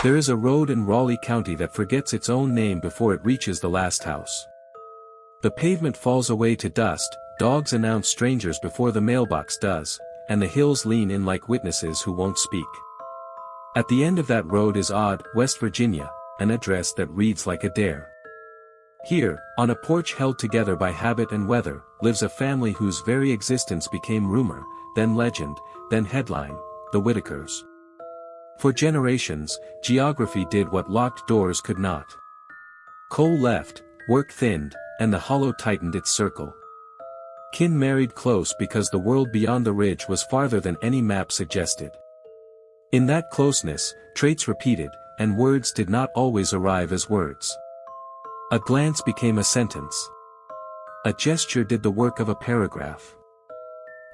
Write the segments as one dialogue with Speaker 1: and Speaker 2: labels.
Speaker 1: There is a road in Raleigh County that forgets its own name before it reaches the last house. The pavement falls away to dust, dogs announce strangers before the mailbox does, and the hills lean in like witnesses who won't speak. At the end of that road is Odd, West Virginia, an address that reads like a dare. Here, on a porch held together by habit and weather, lives a family whose very existence became rumor, then legend, then headline, the Whittakers. For generations, geography did what locked doors could not. Coal left, work thinned, and the hollow tightened its circle. Kin married close because the world beyond the ridge was farther than any map suggested. In that closeness, traits repeated, and words did not always arrive as words. A glance became a sentence. A gesture did the work of a paragraph.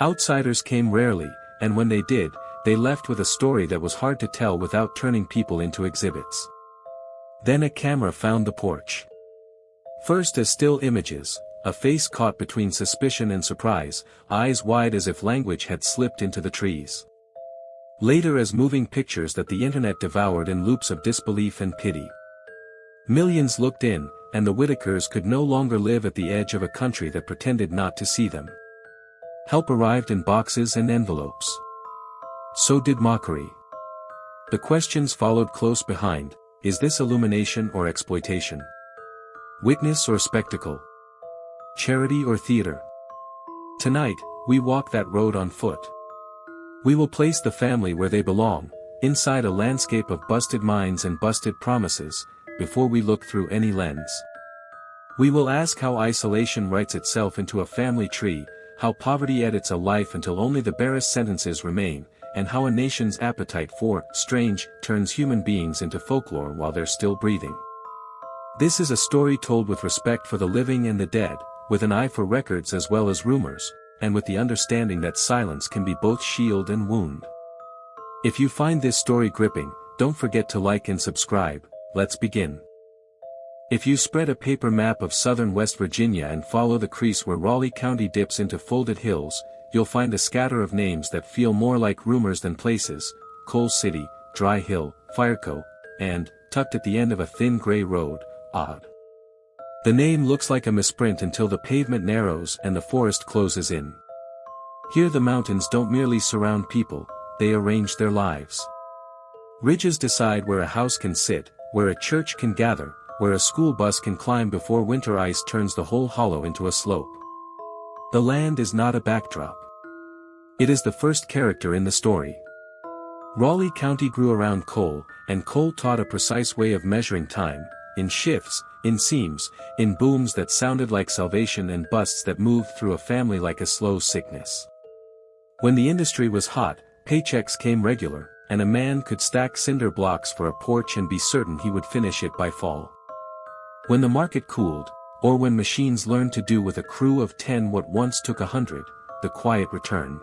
Speaker 1: Outsiders came rarely, and when they did, they left with a story that was hard to tell without turning people into exhibits. Then a camera found the porch. First as still images, a face caught between suspicion and surprise, eyes wide as if language had slipped into the trees. Later as moving pictures that the internet devoured in loops of disbelief and pity. Millions looked in, and the Whittakers could no longer live at the edge of a country that pretended not to see them. Help arrived in boxes and envelopes. So did mockery. The questions followed close behind: is this illumination or exploitation? Witness or spectacle? Charity or theater? Tonight, we walk that road on foot. We will place the family where they belong, inside a landscape of busted minds and busted promises, before we look through any lens. We will ask how isolation writes itself into a family tree, how poverty edits a life until only the barest sentences remain, and how a nation's appetite for strange turns human beings into folklore while they're still breathing. This is a story told with respect for the living and the dead, with an eye for records as well as rumors, and with the understanding that silence can be both shield and wound. If you find this story gripping, don't forget to like and subscribe. Let's begin. If you spread a paper map of southern West Virginia and follow the crease where Raleigh County dips into folded hills, you'll find a scatter of names that feel more like rumors than places: Coal City, Dry Hill, Fireco, and, tucked at the end of a thin gray road, Odd. The name looks like a misprint until the pavement narrows and the forest closes in. Here the mountains don't merely surround people, they arrange their lives. Ridges decide where a house can sit, where a church can gather, where a school bus can climb before winter ice turns the whole hollow into a slope. The land is not a backdrop. It is the first character in the story. Raleigh County grew around coal, and coal taught a precise way of measuring time, in shifts, in seams, in booms that sounded like salvation and busts that moved through a family like a slow sickness. When the industry was hot, paychecks came regular, and a man could stack cinder blocks for a porch and be certain he would finish it by fall. When the market cooled, or when machines learned to do with a crew of 10 what once took 100, the quiet returned.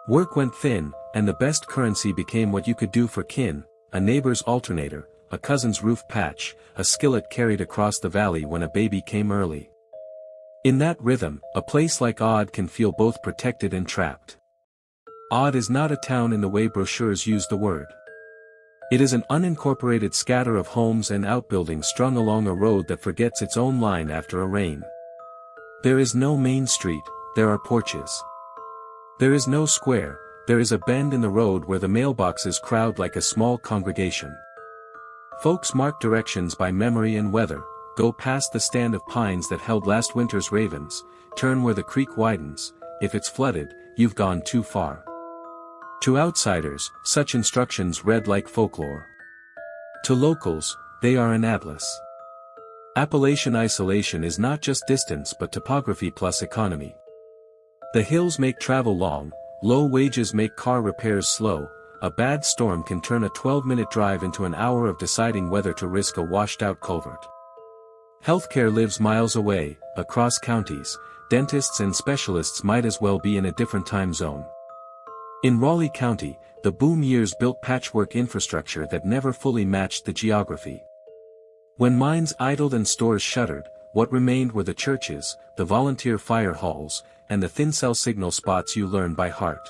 Speaker 1: Work went thin, and the best currency became what you could do for kin: a neighbor's alternator, a cousin's roof patch, a skillet carried across the valley when a baby came early. In that rhythm, a place like Odd can feel both protected and trapped. Odd is not a town in the way brochures use the word. It is an unincorporated scatter of homes and outbuildings strung along a road that forgets its own line after a rain. There is no main street, there are porches. There is no square, there is a bend in the road where the mailboxes crowd like a small congregation. Folks mark directions by memory and weather, go past the stand of pines that held last winter's ravens, turn where the creek widens. If it's flooded, you've gone too far. To outsiders, such instructions read like folklore. To locals, they are an atlas. Appalachian isolation is not just distance but topography plus economy. The hills make travel long, low wages make car repairs slow. A bad storm can turn a 12-minute drive into an hour of deciding whether to risk a washed-out culvert. Healthcare lives miles away, across counties. Dentists and specialists might as well be in a different time zone. In Raleigh County, the boom years built patchwork infrastructure that never fully matched the geography. When mines idled and stores shuttered, what remained were the churches, the volunteer fire halls, and the thin cell signal spots you learn by heart.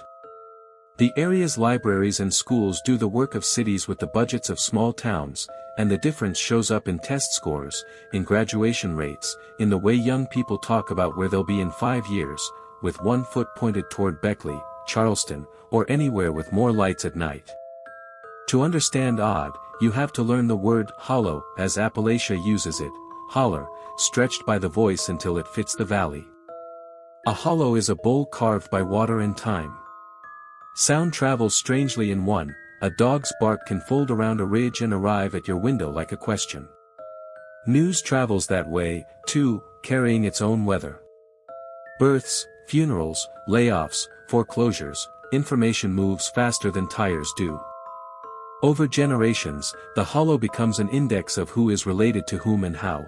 Speaker 1: The area's libraries and schools do the work of cities with the budgets of small towns, and the difference shows up in test scores, in graduation rates, in the way young people talk about where they'll be in 5 years, with one foot pointed toward Beckley, Charleston, or anywhere with more lights at night. To understand odd, you have to learn the word hollow as Appalachia uses it, holler, stretched by the voice until it fits the valley. A hollow is a bowl carved by water and time. Sound travels strangely in one, a dog's bark can fold around a ridge and arrive at your window like a question. News travels that way, too, carrying its own weather. Births, funerals, layoffs, foreclosures, information moves faster than tires do. Over generations, the hollow becomes an index of who is related to whom and how.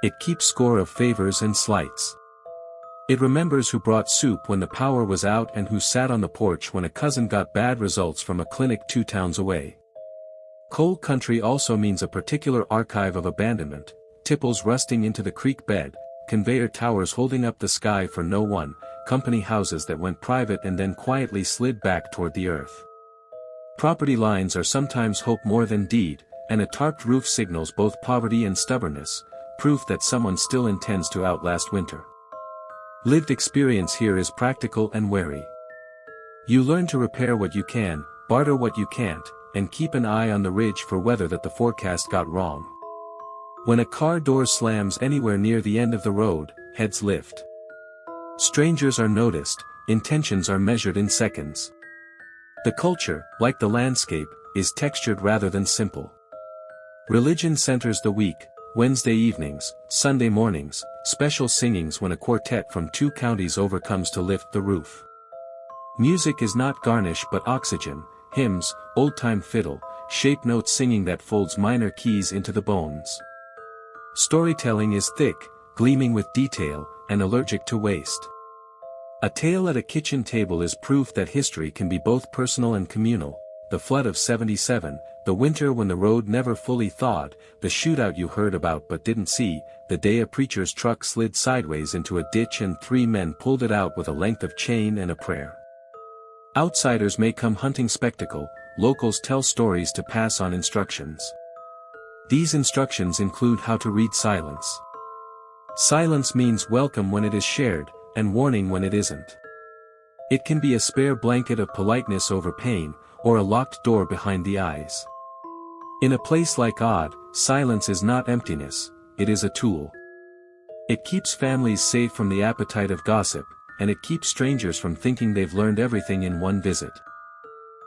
Speaker 1: It keeps score of favors and slights. It remembers who brought soup when the power was out and who sat on the porch when a cousin got bad results from a clinic 2 towns away. Coal country also means a particular archive of abandonment, tipples rusting into the creek bed, conveyor towers holding up the sky for no one, company houses that went private and then quietly slid back toward the earth. Property lines are sometimes hope more than deed, and a tarped roof signals both poverty and stubbornness, proof that someone still intends to outlast winter. Lived experience here is practical and wary. You learn to repair what you can, barter what you can't, and keep an eye on the ridge for weather that the forecast got wrong. When a car door slams anywhere near the end of the road, heads lift. Strangers are noticed, intentions are measured in seconds. The culture, like the landscape, is textured rather than simple. Religion centers the week, Wednesday evenings, Sunday mornings, special singings when a quartet from 2 counties over comes to lift the roof. Music is not garnish but oxygen, hymns, old-time fiddle, shape note singing that folds minor keys into the bones. Storytelling is thick, gleaming with detail, and allergic to waste. A tale at a kitchen table is proof that history can be both personal and communal. The flood of '77, the winter when the road never fully thawed, the shootout you heard about but didn't see, the day a preacher's truck slid sideways into a ditch and 3 men pulled it out with a length of chain and a prayer. Outsiders may come hunting spectacle, locals tell stories to pass on instructions. These instructions include how to read silence. Silence means welcome when it is shared, and warning when it isn't. It can be a spare blanket of politeness over pain, or a locked door behind the eyes. In a place like Odd, silence is not emptiness, it is a tool. It keeps families safe from the appetite of gossip, and it keeps strangers from thinking they've learned everything in one visit.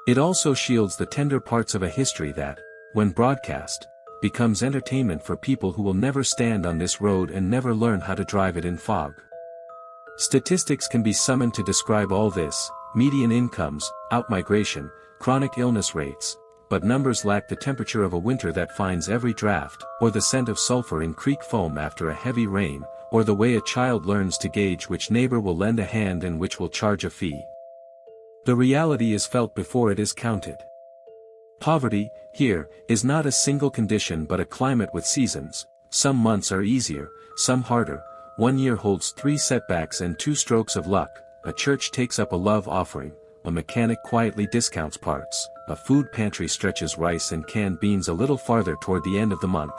Speaker 1: It also shields the tender parts of a history that, when broadcast, becomes entertainment for people who will never stand on this road and never learn how to drive it in fog. Statistics can be summoned to describe all this: median incomes, outmigration, chronic illness rates, but numbers lack the temperature of a winter that finds every draft, or the scent of sulfur in creek foam after a heavy rain, or the way a child learns to gauge which neighbor will lend a hand and which will charge a fee. The reality is felt before it is counted. Poverty, here, is not a single condition but a climate with seasons. Some months are easier, some harder. One year holds 3 setbacks and 2 strokes of luck. A church takes up a love offering, a mechanic quietly discounts parts, a food pantry stretches rice and canned beans a little farther toward the end of the month.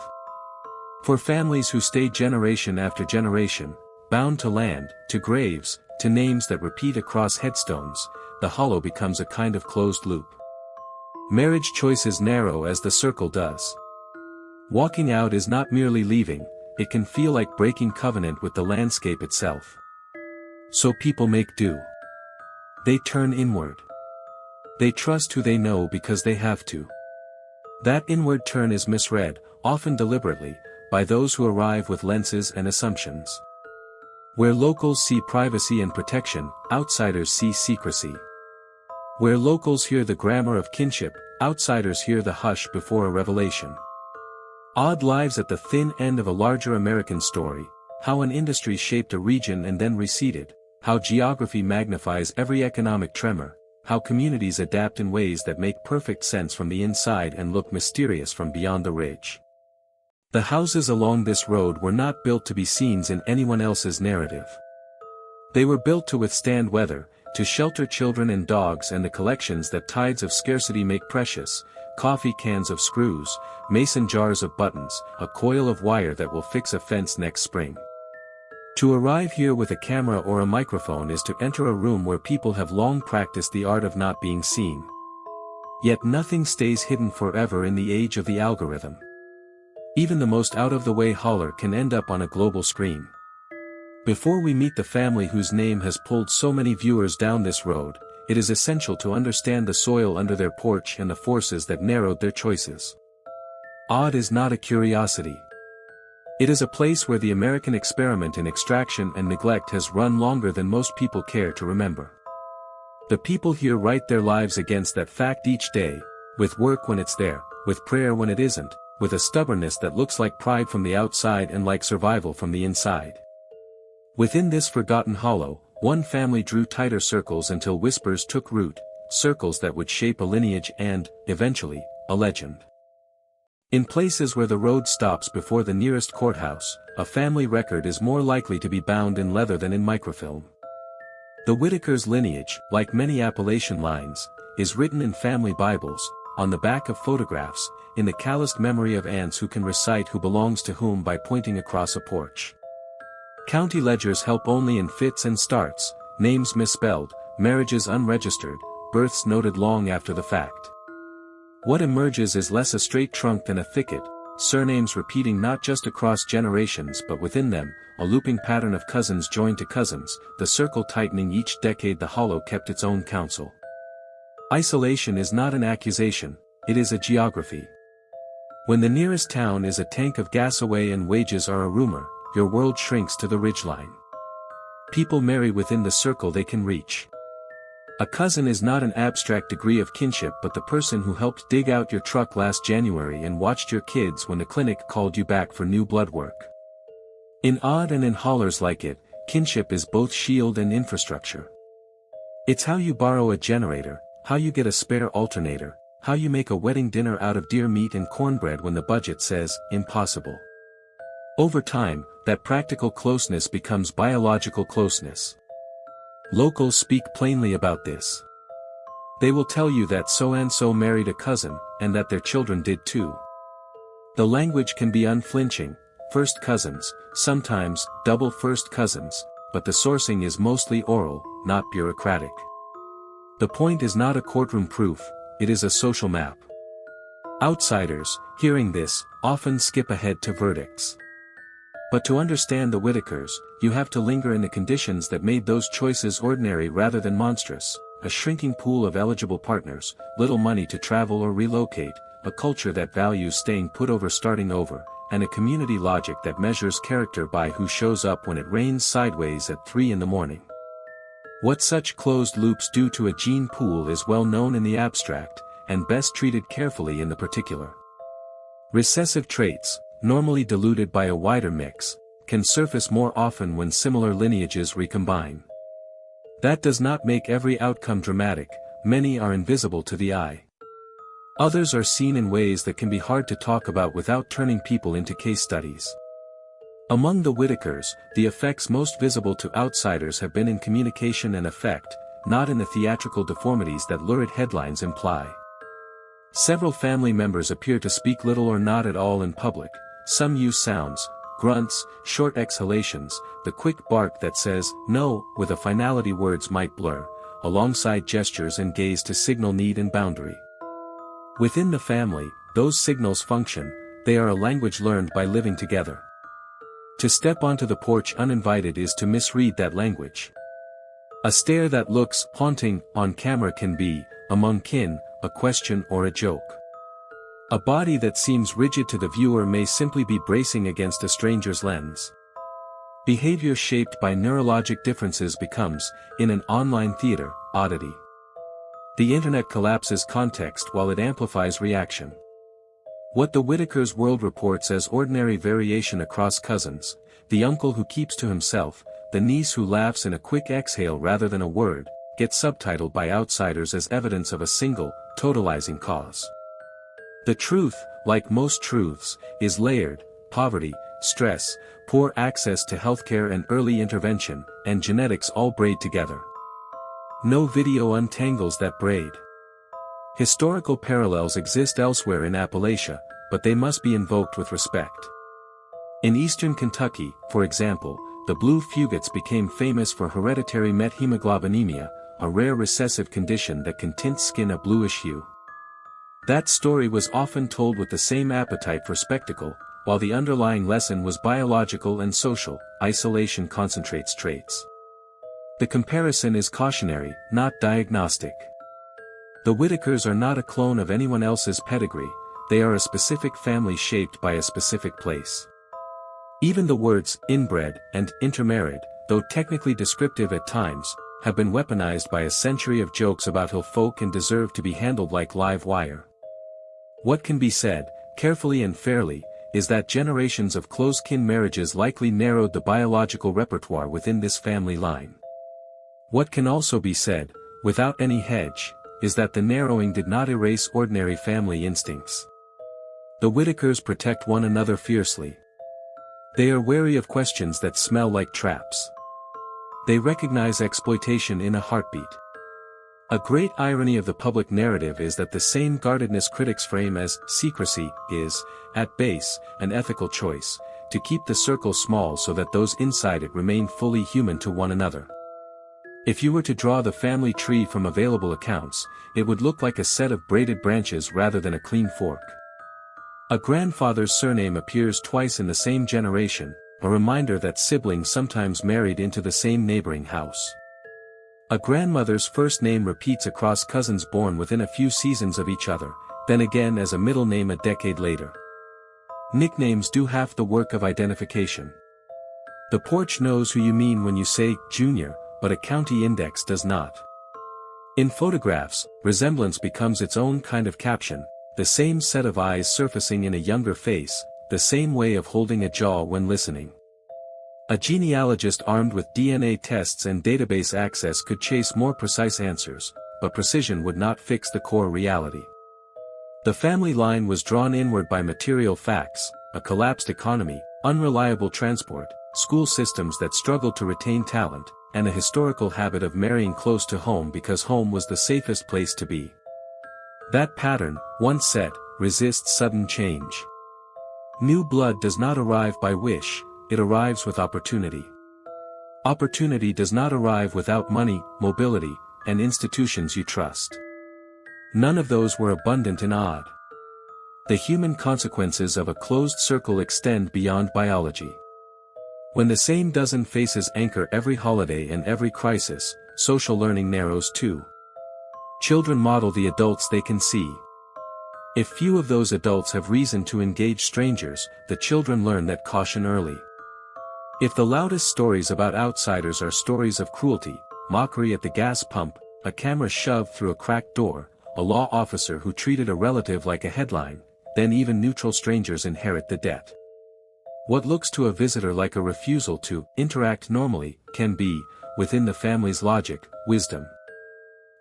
Speaker 1: For families who stay generation after generation, bound to land, to graves, to names that repeat across headstones, the hollow becomes a kind of closed loop. Marriage choices narrow as the circle does. Walking out is not merely leaving, it can feel like breaking covenant with the landscape itself. So people make do. They turn inward. They trust who they know because they have to. That inward turn is misread, often deliberately, by those who arrive with lenses and assumptions. Where locals see privacy and protection, outsiders see secrecy. Where locals hear the grammar of kinship, outsiders hear the hush before a revelation. Odd lives at the thin end of a larger American story, how an industry shaped a region and then receded, how geography magnifies every economic tremor, how communities adapt in ways that make perfect sense from the inside and look mysterious from beyond the ridge. The houses along this road were not built to be scenes in anyone else's narrative. They were built to withstand weather, to shelter children and dogs, and the collections that tides of scarcity make precious, coffee cans of screws, mason jars of buttons, a coil of wire that will fix a fence next spring. To arrive here with a camera or a microphone is to enter a room where people have long practiced the art of not being seen. Yet nothing stays hidden forever in the age of the algorithm. Even the most out-of-the-way holler can end up on a global screen. Before we meet the family whose name has pulled so many viewers down this road, it is essential to understand the soil under their porch and the forces that narrowed their choices. Odd is not a curiosity. It is a place where the American experiment in extraction and neglect has run longer than most people care to remember. The people here write their lives against that fact each day, with work when it's there, with prayer when it isn't, with a stubbornness that looks like pride from the outside and like survival from the inside. Within this forgotten hollow, one family drew tighter circles until whispers took root, circles that would shape a lineage and, eventually, a legend. In places where the road stops before the nearest courthouse, a family record is more likely to be bound in leather than in microfilm. The Whittakers lineage, like many Appalachian lines, is written in family Bibles, on the back of photographs, in the calloused memory of aunts who can recite who belongs to whom by pointing across a porch. County ledgers help only in fits and starts, names misspelled, marriages unregistered, births noted long after the fact. What emerges is less a straight trunk than a thicket, surnames repeating not just across generations but within them, a looping pattern of cousins joined to cousins, the circle tightening each decade. The hollow kept its own counsel. Isolation is not an accusation, it is a geography. When the nearest town is a tank of gas away and wages are a rumor, your world shrinks to the ridgeline. People marry within the circle they can reach. A cousin is not an abstract degree of kinship but the person who helped dig out your truck last January and watched your kids when the clinic called you back for new blood work. In odd and in hollers like it, kinship is both shield and infrastructure. It's how you borrow a generator, how you get a spare alternator, how you make a wedding dinner out of deer meat and cornbread when the budget says, impossible. Over time, that practical closeness becomes biological closeness. Locals speak plainly about this. They will tell you that so-and-so married a cousin, and that their children did too. The language can be unflinching, first cousins, sometimes double first cousins, but the sourcing is mostly oral, not bureaucratic. The point is not a courtroom proof, it is a social map. Outsiders, hearing this, often skip ahead to verdicts. But to understand the Whittakers, you have to linger in the conditions that made those choices ordinary rather than monstrous, a shrinking pool of eligible partners, little money to travel or relocate, a culture that values staying put over starting over, and a community logic that measures character by who shows up when it rains sideways at 3 in the morning. What such closed loops do to a gene pool is well known in the abstract, and best treated carefully in the particular. Recessive traits, normally diluted by a wider mix, can surface more often when similar lineages recombine. That does not make every outcome dramatic, many are invisible to the eye. Others are seen in ways that can be hard to talk about without turning people into case studies. Among the Whittakers, the effects most visible to outsiders have been in communication and effect, not in the theatrical deformities that lurid headlines imply. Several family members appear to speak little or not at all in public. Some use sounds, grunts, short exhalations, the quick bark that says, no, with a finality words might blur, alongside gestures and gaze to signal need and boundary. Within the family, those signals function, they are a language learned by living together. To step onto the porch uninvited is to misread that language. A stare that looks haunting on camera can be, among kin, a question or a joke. A body that seems rigid to the viewer may simply be bracing against a stranger's lens. Behavior shaped by neurologic differences becomes, in an online theater, oddity. The internet collapses context while it amplifies reaction. What the Whittakers world reports as ordinary variation across cousins, the uncle who keeps to himself, the niece who laughs in a quick exhale rather than a word, gets subtitled by outsiders as evidence of a single, totalizing cause. The truth, like most truths, is layered: poverty, stress, poor access to healthcare and early intervention, and genetics all braid together. No video untangles that braid. Historical parallels exist elsewhere in Appalachia, but they must be invoked with respect. In eastern Kentucky, for example, the blue Fugits became famous for hereditary methemoglobinemia, a rare recessive condition that can tint skin a bluish hue. That story was often told with the same appetite for spectacle, while the underlying lesson was biological and social. Isolation concentrates traits. The comparison is cautionary, not diagnostic. The Whittakers are not a clone of anyone else's pedigree, they are a specific family shaped by a specific place. Even the words inbred and intermarried, though technically descriptive at times, have been weaponized by a century of jokes about hill folk and deserve to be handled like live wire. What can be said, carefully and fairly, is that generations of close-kin marriages likely narrowed the biological repertoire within this family line. What can also be said, without any hedge, is that the narrowing did not erase ordinary family instincts. The Whittakers protect one another fiercely. They are wary of questions that smell like traps. They recognize exploitation in a heartbeat. A great irony of the public narrative is that the same guardedness critics frame as secrecy is, at base, an ethical choice, to keep the circle small so that those inside it remain fully human to one another. If you were to draw the family tree from available accounts, it would look like a set of braided branches rather than a clean fork. A grandfather's surname appears twice in the same generation, a reminder that siblings sometimes married into the same neighboring house. A grandmother's first name repeats across cousins born within a few seasons of each other, then again as a middle name a decade later. Nicknames do half the work of identification. The porch knows who you mean when you say Junior, but a county index does not. In photographs, resemblance becomes its own kind of caption, the same set of eyes surfacing in a younger face, the same way of holding a jaw when listening. A genealogist armed with DNA tests and database access could chase more precise answers, but precision would not fix the core reality. The family line was drawn inward by material facts, a collapsed economy, unreliable transport, school systems that struggled to retain talent, and a historical habit of marrying close to home because home was the safest place to be. That pattern, once set, resists sudden change. New blood does not arrive by wish, it arrives with opportunity. Opportunity does not arrive without money, mobility, and institutions you trust. None of those were abundant in Odd. The human consequences of a closed circle extend beyond biology. When the same dozen faces anchor every holiday and every crisis, social learning narrows too. Children model the adults they can see. If few of those adults have reason to engage strangers, the children learn that caution early. If the loudest stories about outsiders are stories of cruelty, mockery at the gas pump, a camera shoved through a cracked door, a law officer who treated a relative like a headline, then even neutral strangers inherit the debt. What looks to a visitor like a refusal to interact normally, can be, within the family's logic, wisdom.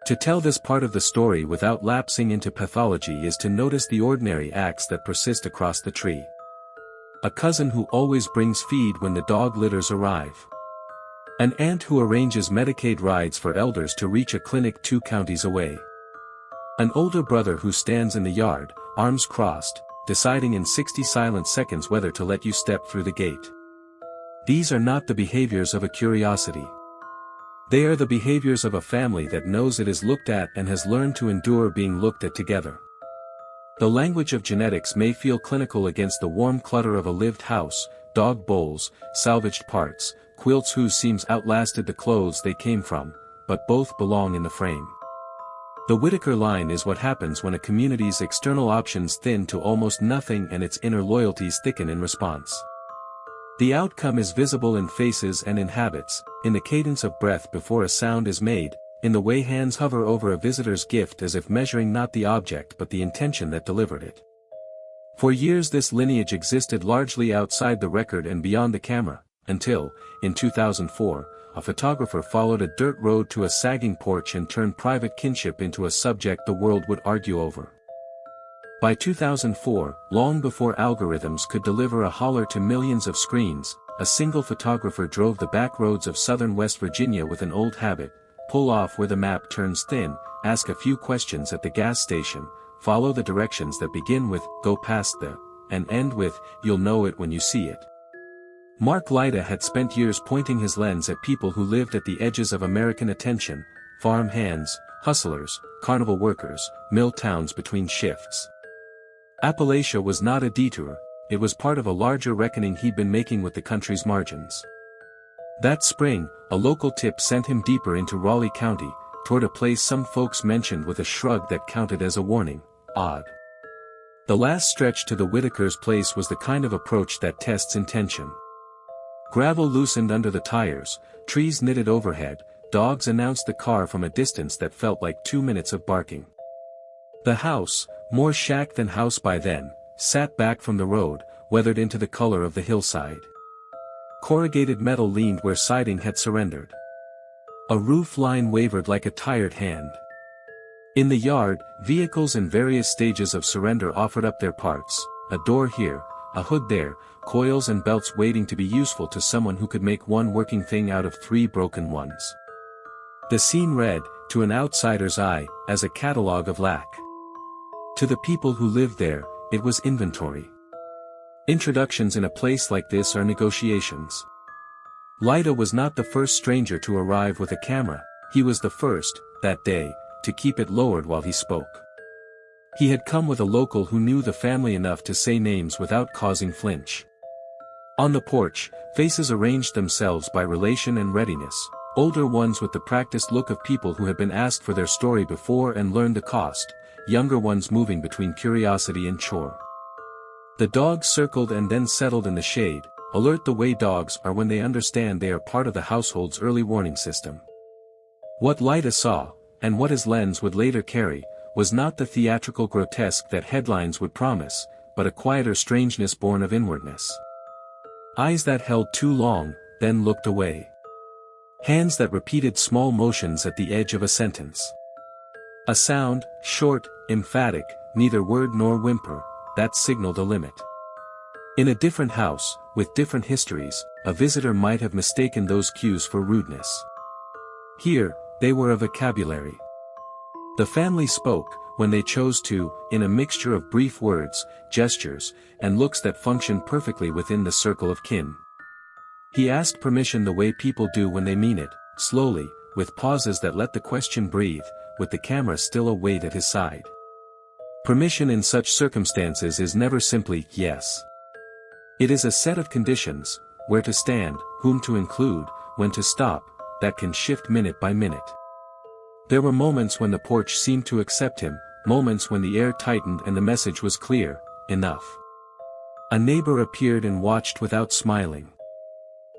Speaker 1: To tell this part of the story without lapsing into pathology is to notice the ordinary acts that persist across the tree. A cousin who always brings feed when the dog litters arrive. An aunt who arranges Medicaid rides for elders to reach a clinic 2 counties away. An older brother who stands in the yard, arms crossed, deciding in 60 silent seconds whether to let you step through the gate. These are not the behaviors of a curiosity. They are the behaviors of a family that knows it is looked at and has learned to endure being looked at together. The language of genetics may feel clinical against the warm clutter of a lived house, dog bowls, salvaged parts, quilts whose seams outlasted the clothes they came from, but both belong in the frame. The Whittaker line is what happens when a community's external options thin to almost nothing and its inner loyalties thicken in response. The outcome is visible in faces and in habits, in the cadence of breath before a sound is made, in the way hands hover over a visitor's gift as if measuring not the object but the intention that delivered it. For years this lineage existed largely outside the record and beyond the camera, until, in 2004, a photographer followed a dirt road to a sagging porch and turned private kinship into a subject the world would argue over. By 2004, long before algorithms could deliver a holler to millions of screens, a single photographer drove the back roads of southern West Virginia with an old habit, pull off where the map turns thin, ask a few questions at the gas station, follow the directions that begin with, go past the, and end with, you'll know it when you see it. Mark Lyda had spent years pointing his lens at people who lived at the edges of American attention, farm hands, hustlers, carnival workers, mill towns between shifts. Appalachia was not a detour, it was part of a larger reckoning he'd been making with the country's margins. That spring, a local tip sent him deeper into Raleigh County, toward a place some folks mentioned with a shrug that counted as a warning, odd. The last stretch to the Whittakers' place was the kind of approach that tests intention. Gravel loosened under the tires, trees knitted overhead, dogs announced the car from a distance that felt like 2 minutes of barking. The house, more shack than house by then, sat back from the road, weathered into the color of the hillside. Corrugated metal leaned where siding had surrendered. A roof line wavered like a tired hand. In the yard, vehicles in various stages of surrender offered up their parts, a door here, a hood there, coils and belts waiting to be useful to someone who could make one working thing out of 3 broken ones. The scene read, to an outsider's eye, as a catalogue of lack. To the people who lived there, it was inventory. Introductions in a place like this are negotiations. Lyda was not the first stranger to arrive with a camera, he was the first, that day, to keep it lowered while he spoke. He had come with a local who knew the family enough to say names without causing flinch. On the porch, faces arranged themselves by relation and readiness, older ones with the practiced look of people who had been asked for their story before and learned the cost, younger ones moving between curiosity and chore. The dogs circled and then settled in the shade, alert the way dogs are when they understand they are part of the household's early warning system. What Lyda saw, and what his lens would later carry, was not the theatrical grotesque that headlines would promise, but a quieter strangeness born of inwardness. Eyes that held too long, then looked away. Hands that repeated small motions at the edge of a sentence. A sound, short, emphatic, neither word nor whimper, that signaled a limit. In a different house, with different histories, a visitor might have mistaken those cues for rudeness. Here, they were a vocabulary. The family spoke, when they chose to, in a mixture of brief words, gestures, and looks that functioned perfectly within the circle of kin. He asked permission the way people do when they mean it, slowly, with pauses that let the question breathe, with the camera still await at his side. Permission in such circumstances is never simply, yes. It is a set of conditions, where to stand, whom to include, when to stop, that can shift minute by minute. There were moments when the porch seemed to accept him, moments when the air tightened and the message was clear, enough. A neighbor appeared and watched without smiling.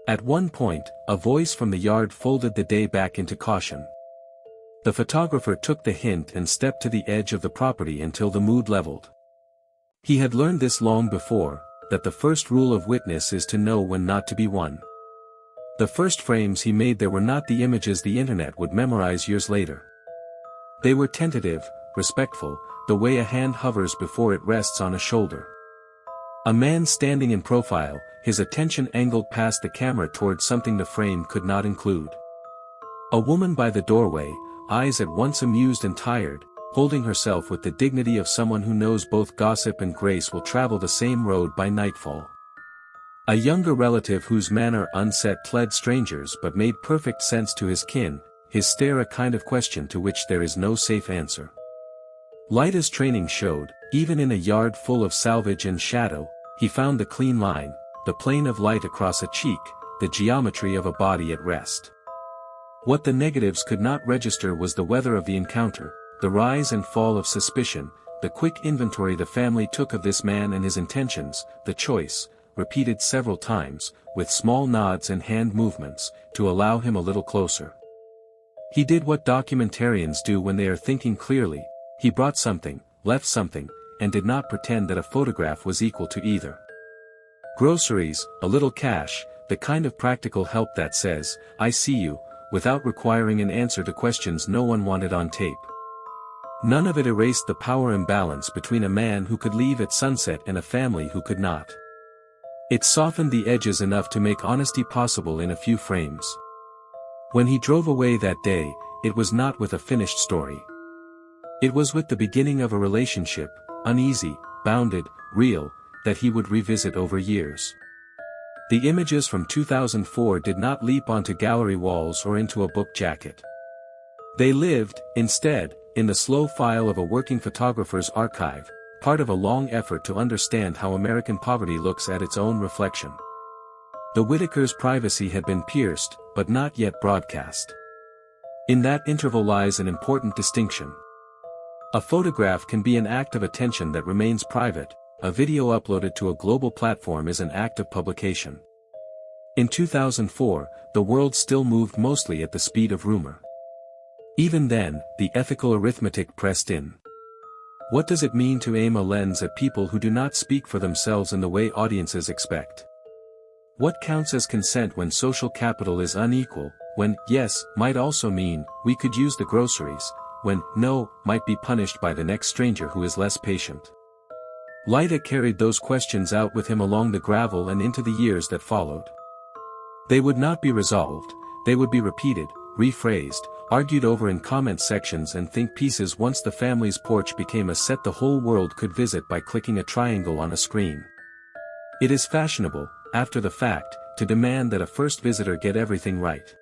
Speaker 1: At one point, a voice from the yard folded the day back into caution. The photographer took the hint and stepped to the edge of the property until the mood leveled. He had learned this long before, that the first rule of witness is to know when not to be one. The first frames he made there were not the images the internet would memorize years later. They were tentative, respectful, the way a hand hovers before it rests on a shoulder. A man standing in profile, his attention angled past the camera toward something the frame could not include. A woman by the doorway, eyes at once amused and tired, holding herself with the dignity of someone who knows both gossip and grace will travel the same road by nightfall. A younger relative whose manner unset pled strangers but made perfect sense to his kin, his stare a kind of question to which there is no safe answer. Lyda's training showed, even in a yard full of salvage and shadow, he found the clean line, the plane of light across a cheek, the geometry of a body at rest. What the negatives could not register was the weather of the encounter, the rise and fall of suspicion, the quick inventory the family took of this man and his intentions, the choice, repeated several times, with small nods and hand movements, to allow him a little closer. He did what documentarians do when they are thinking clearly, he brought something, left something, and did not pretend that a photograph was equal to either. Groceries, a little cash, the kind of practical help that says, I see you, without requiring an answer to questions no one wanted on tape. None of it erased the power imbalance between a man who could leave at sunset and a family who could not. It softened the edges enough to make honesty possible in a few frames. When he drove away that day, it was not with a finished story. It was with the beginning of a relationship, uneasy, bounded, real, that he would revisit over years. The images from 2004 did not leap onto gallery walls or into a book jacket. They lived, instead, in the slow file of a working photographer's archive, part of a long effort to understand how American poverty looks at its own reflection. The Whittakers' privacy had been pierced, but not yet broadcast. In that interval lies an important distinction. A photograph can be an act of attention that remains private, a video uploaded to a global platform is an act of publication. In 2004, the world still moved mostly at the speed of rumor. Even then, the ethical arithmetic pressed in. What does it mean to aim a lens at people who do not speak for themselves in the way audiences expect? What counts as consent when social capital is unequal, when yes might also mean we could use the groceries, when no might be punished by the next stranger who is less patient? Lyta carried those questions out with him along the gravel and into the years that followed. They would not be resolved, they would be repeated, rephrased, argued over in comment sections and think pieces once the family's porch became a set the whole world could visit by clicking a triangle on a screen. It is fashionable, after the fact, to demand that a first visitor get everything right.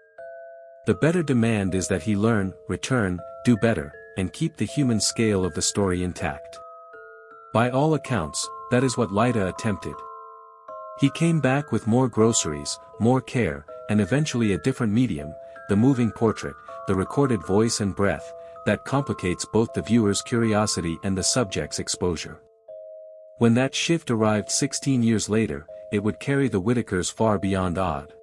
Speaker 1: The better demand is that he learn, return, do better, and keep the human scale of the story intact. By all accounts, that is what Lyta attempted. He came back with more groceries, more care, and eventually a different medium, the moving portrait, the recorded voice and breath, that complicates both the viewer's curiosity and the subject's exposure. When that shift arrived 16 years later, it would carry the Whittakers far beyond odd.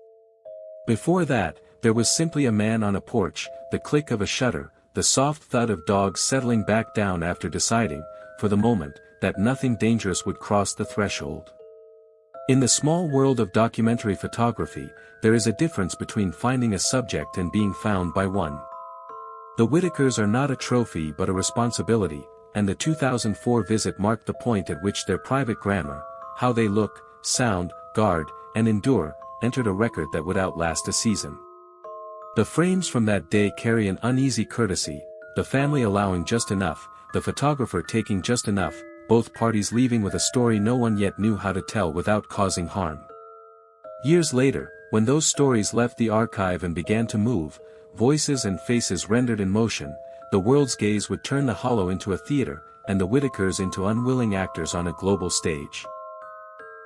Speaker 1: Before that, there was simply a man on a porch, the click of a shutter, the soft thud of dogs settling back down after deciding, for the moment, that nothing dangerous would cross the threshold. In the small world of documentary photography, there is a difference between finding a subject and being found by one. The Whittakers are not a trophy but a responsibility, and the 2004 visit marked the point at which their private grammar, how they look, sound, guard, and endure, entered a record that would outlast a season. The frames from that day carry an uneasy courtesy, the family allowing just enough, the photographer taking just enough, both parties leaving with a story no one yet knew how to tell without causing harm. Years later, when those stories left the archive and began to move, voices and faces rendered in motion, the world's gaze would turn the hollow into a theater, and the Whittakers into unwilling actors on a global stage.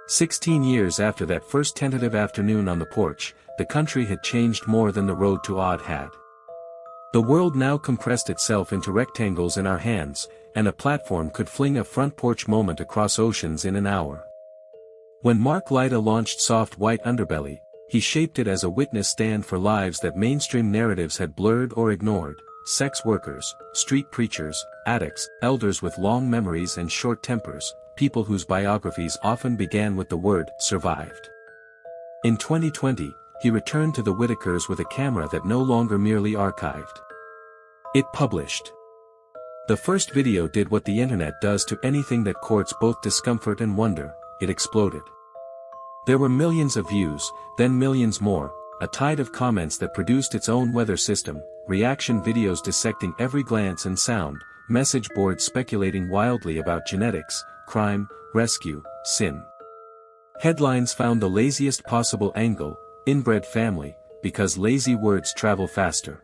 Speaker 1: 16 years after that first tentative afternoon on the porch, the country had changed more than the road to odd had. The world now compressed itself into rectangles in our hands, and a platform could fling a front porch moment across oceans in an hour. When Mark Lyta launched Soft White Underbelly, he shaped it as a witness stand for lives that mainstream narratives had blurred or ignored: sex workers, street preachers, addicts, elders with long memories and short tempers, people whose biographies often began with the word survived. In 2020, he returned to the Whittakers with a camera that no longer merely archived. It published. The first video did what the internet does to anything that courts both discomfort and wonder: it exploded. There were millions of views, then millions more, a tide of comments that produced its own weather system, reaction videos dissecting every glance and sound, message boards speculating wildly about genetics, crime, rescue, sin. Headlines found the laziest possible angle: inbred family, because lazy words travel faster.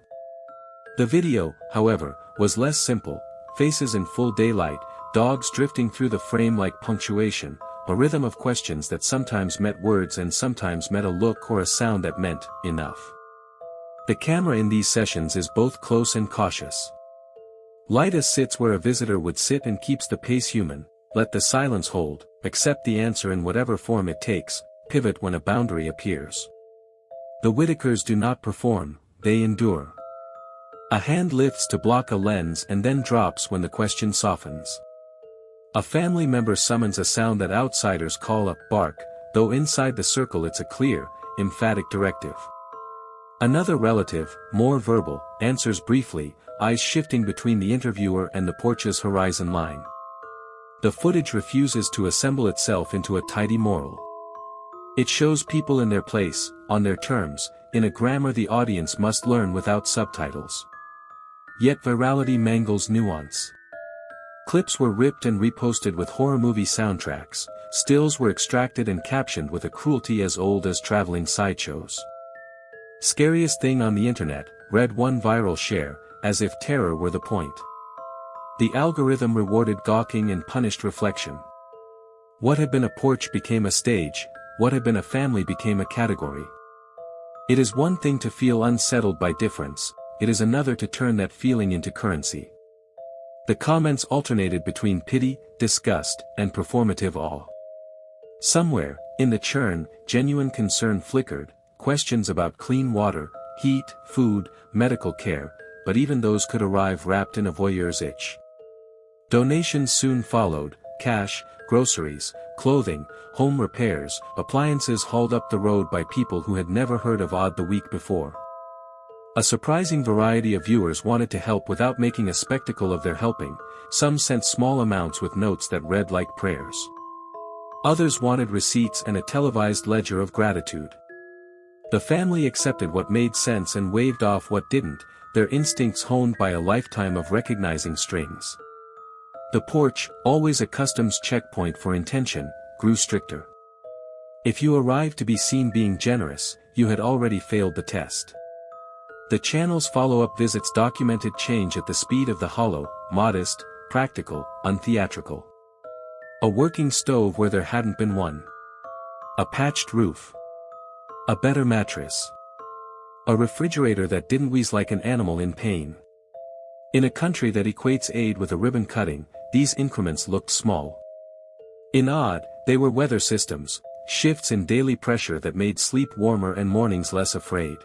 Speaker 1: The video, however, was less simple: faces in full daylight, dogs drifting through the frame like punctuation, a rhythm of questions that sometimes met words and sometimes met a look or a sound that meant, enough. The camera in these sessions is both close and cautious. Lyta sits where a visitor would sit and keeps the pace human, let the silence hold, accept the answer in whatever form it takes, pivot when a boundary appears. The Whittakers do not perform, they endure. A hand lifts to block a lens and then drops when the question softens. A family member summons a sound that outsiders call a bark, though inside the circle it's a clear, emphatic directive. Another relative, more verbal, answers briefly, eyes shifting between the interviewer and the porch's horizon line. The footage refuses to assemble itself into a tidy moral. It shows people in their place, on their terms, in a grammar the audience must learn without subtitles. yet virality mangles nuance. Clips were ripped and reposted with horror movie soundtracks, stills were extracted and captioned with a cruelty as old as traveling sideshows. Scariest thing on the internet, read one viral share, as if terror were the point. The algorithm rewarded gawking and punished reflection. What had been a porch became a stage, what had been a family became a category. It is one thing to feel unsettled by difference, it is another to turn that feeling into currency. The comments alternated between pity, disgust, and performative awe. Somewhere, in the churn, genuine concern flickered, questions about clean water, heat, food, medical care, but even those could arrive wrapped in a voyeur's itch. Donations soon followed, cash, groceries, clothing, home repairs, appliances hauled up the road by people who had never heard of Odd the week before. A surprising variety of viewers wanted to help without making a spectacle of their helping, some sent small amounts with notes that read like prayers. Others wanted receipts and a televised ledger of gratitude. The family accepted what made sense and waved off what didn't, their instincts honed by a lifetime of recognizing strings. The porch, always a customs checkpoint for intention, grew stricter. If you arrived to be seen being generous, you had already failed the test. The channel's follow-up visits documented change at the speed of the hollow, modest, practical, untheatrical. A working stove where there hadn't been one. A patched roof. A better mattress. A refrigerator that didn't wheeze like an animal in pain. In a country that equates aid with a ribbon cutting, these increments looked small. In Odd, they were weather systems, shifts in daily pressure that made sleep warmer and mornings less afraid.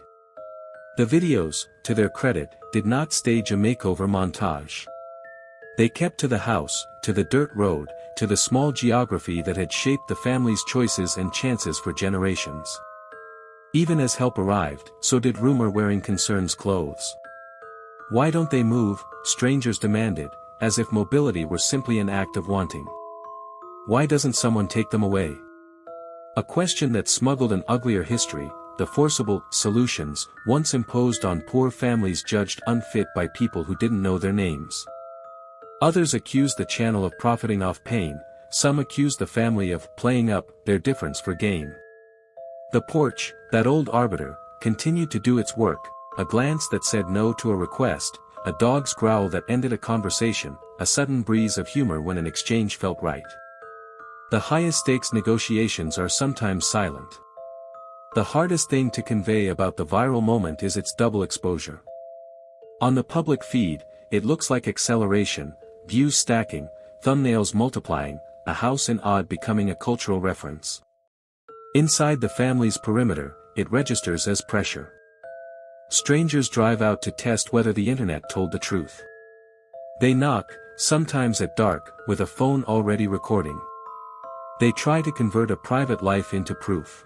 Speaker 1: The videos, to their credit, did not stage a makeover montage. They kept to the house, to the dirt road, to the small geography that had shaped the family's choices and chances for generations. Even as help arrived, so did rumor wearing concern's clothes. Why don't they move, strangers demanded, as if mobility were simply an act of wanting. Why doesn't someone take them away? A question that smuggled an uglier history, the forcible solutions once imposed on poor families judged unfit by people who didn't know their names. Others accused the channel of profiting off pain, some accused the family of playing up their difference for gain. The porch, that old arbiter, continued to do its work, a glance that said no to a request, a dog's growl that ended a conversation, a sudden breeze of humor when an exchange felt right. The highest stakes negotiations are sometimes silent. The hardest thing to convey about the viral moment is its double exposure. On the public feed, it looks like acceleration, views stacking, thumbnails multiplying, a house in Odd becoming a cultural reference. Inside the family's perimeter, it registers as pressure. Strangers drive out to test whether the internet told the truth. They knock, sometimes at dark, with a phone already recording. They try to convert a private life into proof.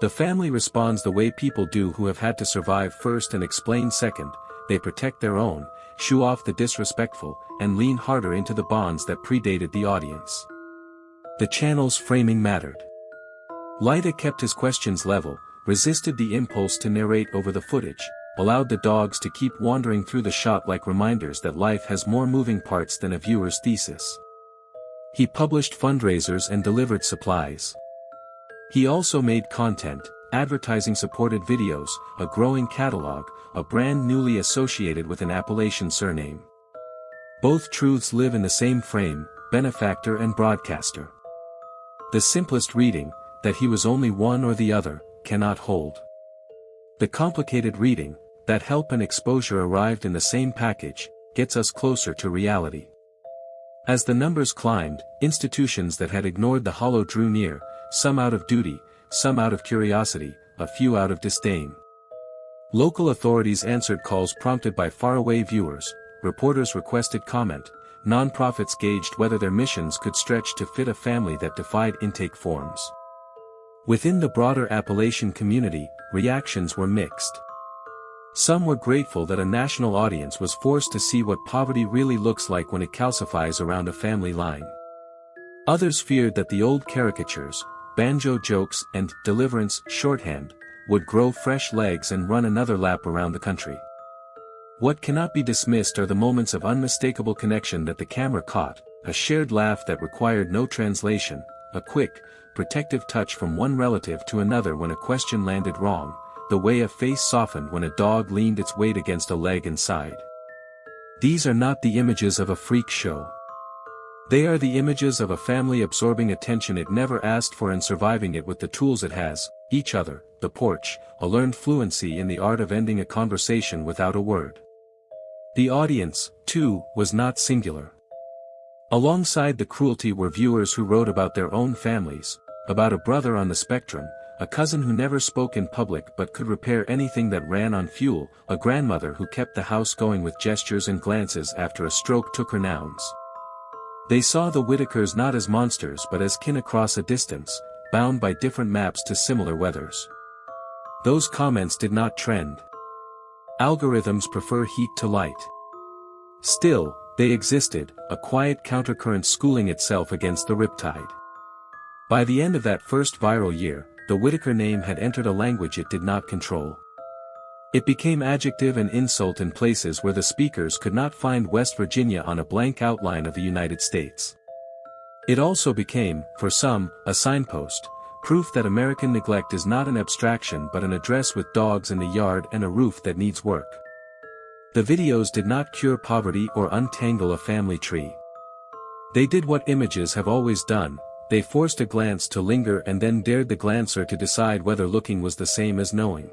Speaker 1: The family responds the way people do who have had to survive first and explain second, they protect their own, shoo off the disrespectful, and lean harder into the bonds that predated the audience. The channel's framing mattered. Lyda kept his questions level, resisted the impulse to narrate over the footage, allowed the dogs to keep wandering through the shot like reminders that life has more moving parts than a viewer's thesis. He published fundraisers and delivered supplies. He also made content, advertising-supported videos, a growing catalog, a brand newly associated with an Appalachian surname. Both truths live in the same frame, benefactor and broadcaster. The simplest reading, that he was only one or the other, cannot hold. The complicated reading, that help and exposure arrived in the same package, gets us closer to reality. As the numbers climbed, institutions that had ignored the hollow drew near, some out of duty, some out of curiosity, a few out of disdain. Local authorities answered calls prompted by faraway viewers, reporters requested comment, non-profits gauged whether their missions could stretch to fit a family that defied intake forms. Within the broader Appalachian community, reactions were mixed. Some were grateful that a national audience was forced to see what poverty really looks like when it calcifies around a family line. Others feared that the old caricatures, banjo jokes and deliverance shorthand, would grow fresh legs and run another lap around the country. What cannot be dismissed are the moments of unmistakable connection that the camera caught, a shared laugh that required no translation, a quick, protective touch from one relative to another when a question landed wrong, the way a face softened when a dog leaned its weight against a leg and sighed. These are not the images of a freak show. They are the images of a family absorbing attention it never asked for and surviving it with the tools it has, each other, the porch, a learned fluency in the art of ending a conversation without a word. The audience, too, was not singular. Alongside the cruelty were viewers who wrote about their own families, about a brother on the spectrum, a cousin who never spoke in public but could repair anything that ran on fuel, a grandmother who kept the house going with gestures and glances after a stroke took her nouns. They saw the Whittakers not as monsters but as kin across a distance, bound by different maps to similar weathers. Those comments did not trend. Algorithms prefer heat to light. Still, they existed, a quiet countercurrent schooling itself against the riptide. By the end of that first viral year, the Whittaker name had entered a language it did not control. It became adjective and insult in places where the speakers could not find West Virginia on a blank outline of the United States. It also became, for some, a signpost, proof that American neglect is not an abstraction but an address with dogs in the yard and a roof that needs work. The videos did not cure poverty or untangle a family tree. They did what images have always done, they forced a glance to linger and then dared the glancer to decide whether looking was the same as knowing.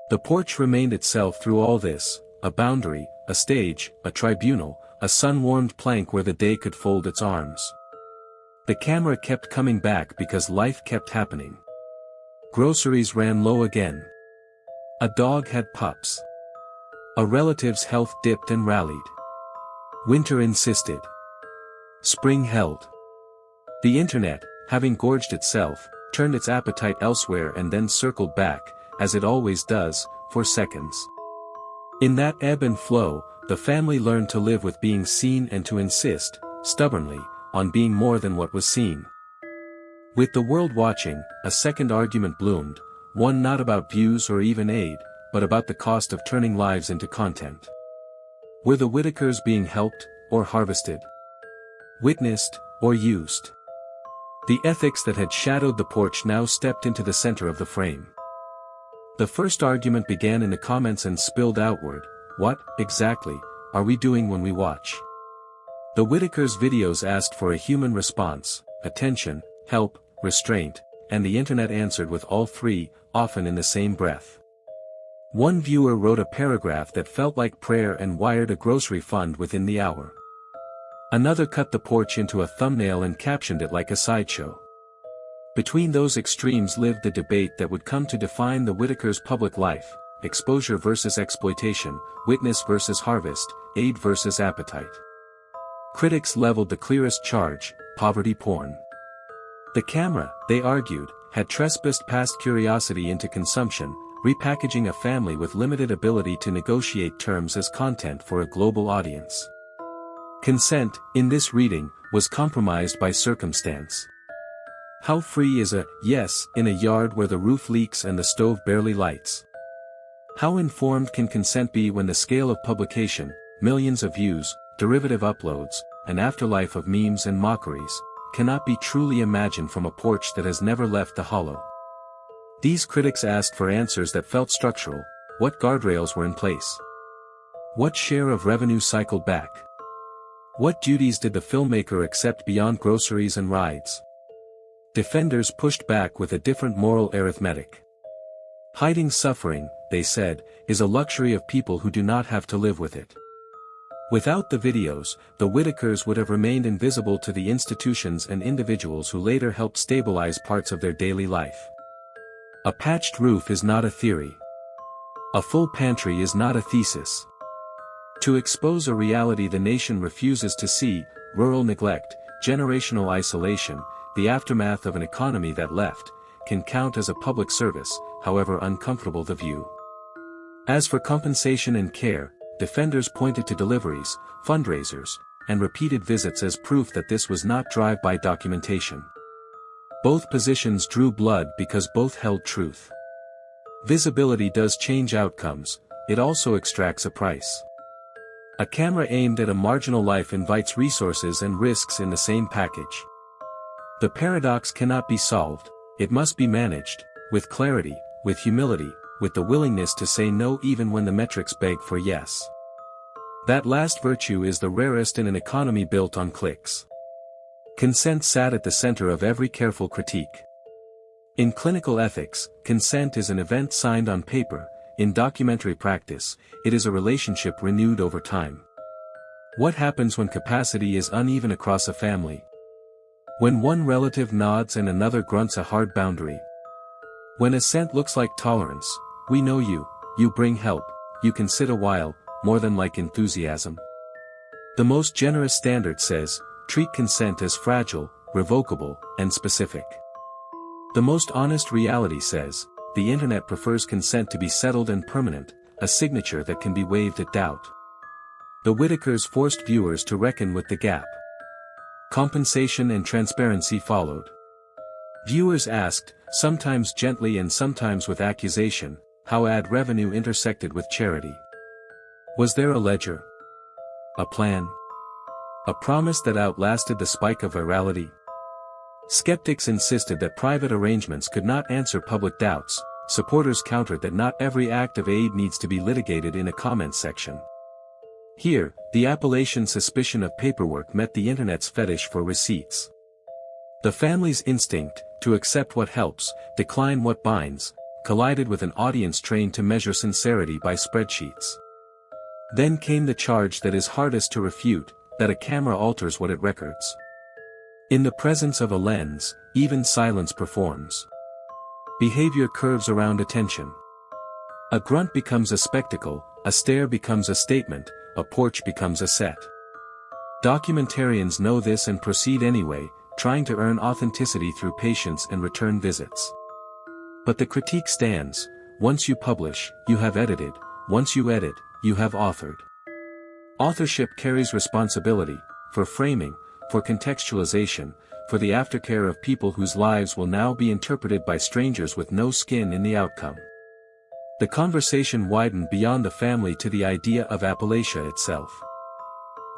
Speaker 1: The porch remained itself through all this, a boundary, a stage, a tribunal, a sun-warmed plank where the day could fold its arms. The camera kept coming back because life kept happening. Groceries ran low again. A dog had pups. A relative's health dipped and rallied. Winter insisted. Spring held. The internet, having gorged itself, turned its appetite elsewhere and then circled back, as it always does, for seconds. In that ebb and flow, the family learned to live with being seen and to insist, stubbornly, on being more than what was seen. With the world watching, a second argument bloomed, one not about views or even aid, but about the cost of turning lives into content. Were the Whittakers being helped, or harvested? Witnessed, or used? The ethics that had shadowed the porch now stepped into the center of the frame. The first argument began in the comments and spilled outward. What, exactly, are we doing when we watch? The Whittakers' videos asked for a human response, attention, help, restraint, and the internet answered with all three, often in the same breath. One viewer wrote a paragraph that felt like prayer and wired a grocery fund within the hour. Another cut the porch into a thumbnail and captioned it like a sideshow. Between those extremes lived the debate that would come to define the Whittakers' public life, exposure versus exploitation, witness versus harvest, aid versus appetite. Critics leveled the clearest charge, poverty porn. The camera, they argued, had trespassed past curiosity into consumption, repackaging a family with limited ability to negotiate terms as content for a global audience. Consent, in this reading, was compromised by circumstance. How free is a yes in a yard where the roof leaks and the stove barely lights? How informed can consent be when the scale of publication, millions of views, derivative uploads, an afterlife of memes and mockeries, cannot be truly imagined from a porch that has never left the hollow? These critics asked for answers that felt structural. What guardrails were in place? What share of revenue cycled back? What duties did the filmmaker accept beyond groceries and rides? Defenders pushed back with a different moral arithmetic. Hiding suffering, they said, is a luxury of people who do not have to live with it. Without the videos, the Whittakers would have remained invisible to the institutions and individuals who later helped stabilize parts of their daily life. A patched roof is not a theory. A full pantry is not a thesis. To expose a reality the nation refuses to see, rural neglect, generational isolation, the aftermath of an economy that left, can count as a public service, however uncomfortable the view. As for compensation and care, defenders pointed to deliveries, fundraisers, and repeated visits as proof that this was not drive-by documentation. Both positions drew blood because both held truth. Visibility does change outcomes, it also extracts a price. A camera aimed at a marginal life invites resources and risks in the same package. The paradox cannot be solved, it must be managed, with clarity, with humility, with the willingness to say no even when the metrics beg for yes. That last virtue is the rarest in an economy built on clicks. Consent sat at the center of every careful critique. In clinical ethics, consent is an event signed on paper. In documentary practice, it is a relationship renewed over time. What happens when capacity is uneven across a family? When one relative nods and another grunts a hard boundary. When assent looks like tolerance, we know you bring help, you can sit a while, more than like enthusiasm. The most generous standard says, treat consent as fragile, revocable, and specific. The most honest reality says, the internet prefers consent to be settled and permanent, a signature that can be waived at doubt. The Whittakers forced viewers to reckon with the gap. Compensation and transparency followed. Viewers asked, sometimes gently and sometimes with accusation, how ad revenue intersected with charity. Was there a ledger? A plan? A promise that outlasted the spike of virality? Skeptics insisted that private arrangements could not answer public doubts. Supporters countered that not every act of aid needs to be litigated in a comment section. Here, the Appalachian suspicion of paperwork met the internet's fetish for receipts. The family's instinct, to accept what helps, decline what binds, collided with an audience trained to measure sincerity by spreadsheets. Then came the charge that is hardest to refute, that a camera alters what it records. In the presence of a lens, even silence performs. Behavior curves around attention. A grunt becomes a spectacle, a stare becomes a statement, a porch becomes a set. Documentarians know this and proceed anyway, trying to earn authenticity through patience and return visits. But the critique stands, once you publish, you have edited, once you edit, you have authored. Authorship carries responsibility, for framing, for contextualization, for the aftercare of people whose lives will now be interpreted by strangers with no skin in the outcome. The conversation widened beyond the family to the idea of Appalachia itself.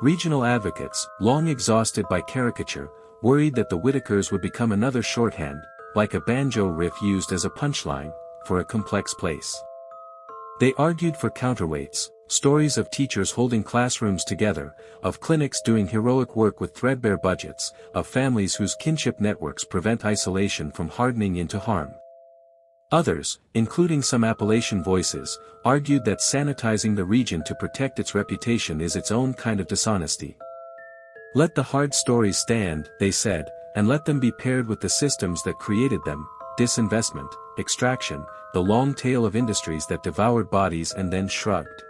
Speaker 1: Regional advocates, long exhausted by caricature, worried that the Whittakers would become another shorthand, like a banjo riff used as a punchline, for a complex place. They argued for counterweights, stories of teachers holding classrooms together, of clinics doing heroic work with threadbare budgets, of families whose kinship networks prevent isolation from hardening into harm. Others, including some Appalachian voices, argued that sanitizing the region to protect its reputation is its own kind of dishonesty. Let the hard stories stand, they said, and let them be paired with the systems that created them, disinvestment, extraction, the long tail of industries that devoured bodies and then shrugged.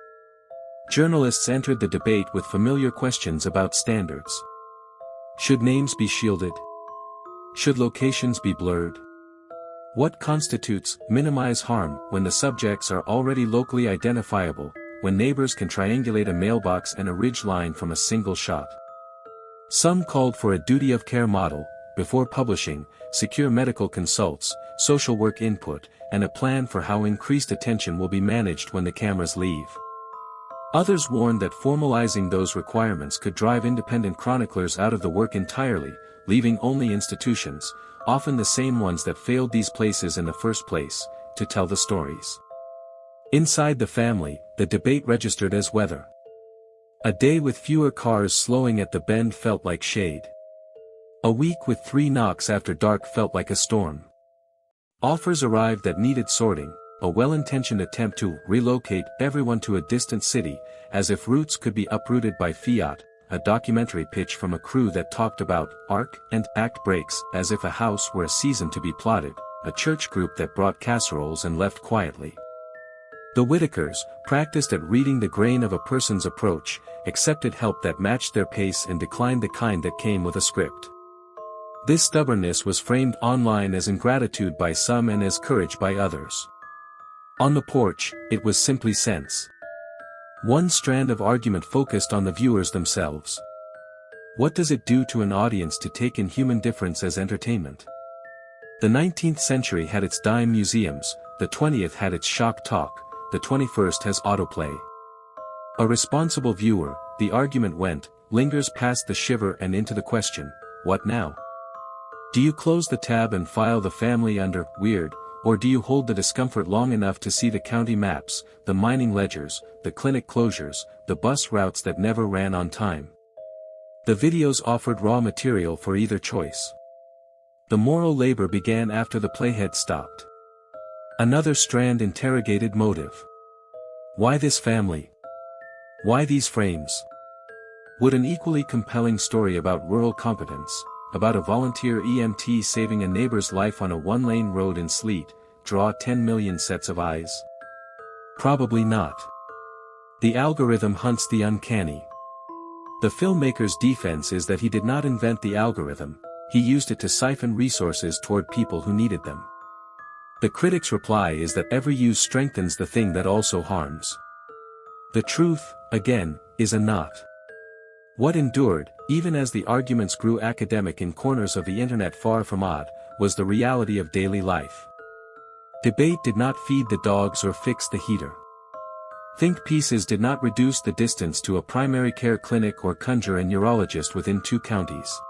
Speaker 1: Journalists entered the debate with familiar questions about standards. Should names be shielded? Should locations be blurred? What constitutes minimize harm when the subjects are already locally identifiable, when neighbors can triangulate a mailbox and a ridge line from a single shot? Some called for a duty of care model, before publishing, secure medical consults, social work input, and a plan for how increased attention will be managed when the cameras leave. Others warned that formalizing those requirements could drive independent chroniclers out of the work entirely, leaving only institutions, often the same ones that failed these places in the first place, to tell the stories. Inside the family, the debate registered as weather. A day with fewer cars slowing at the bend felt like shade. A week with 3 knocks after dark felt like a storm. Offers arrived that needed sorting, a well-intentioned attempt to relocate everyone to a distant city, as if roots could be uprooted by fiat, a documentary pitch from a crew that talked about arc and act breaks as if a house were a season to be plotted, a church group that brought casseroles and left quietly. The Whittakers, practiced at reading the grain of a person's approach, accepted help that matched their pace and declined the kind that came with a script. This stubbornness was framed online as ingratitude by some and as courage by others. On the porch, it was simply sense. One strand of argument focused on the viewers themselves. What does it do to an audience to take in human difference as entertainment? The 19th century had its dime museums, the 20th had its shock talk, the 21st has autoplay. A responsible viewer, the argument went, lingers past the shiver and into the question, what now? Do you close the tab and file the family under weird, or do you hold the discomfort long enough to see the county maps, the mining ledgers, the clinic closures, the bus routes that never ran on time? The videos offered raw material for either choice. The moral labor began after the playhead stopped. Another strand interrogated motive. Why this family? Why these frames? Would an equally compelling story about rural competence, about a volunteer EMT saving a neighbor's life on a one-lane road in sleet, draw 10 million sets of eyes? Probably not. The algorithm hunts the uncanny. The filmmaker's defense is that he did not invent the algorithm, he used it to siphon resources toward people who needed them. The critic's reply is that every use strengthens the thing that also harms. The truth, again, is a not. What endured, even as the arguments grew academic in corners of the internet far from odd, was the reality of daily life. Debate did not feed the dogs or fix the heater. Think pieces did not reduce the distance to a primary care clinic or conjure a neurologist within 2 counties.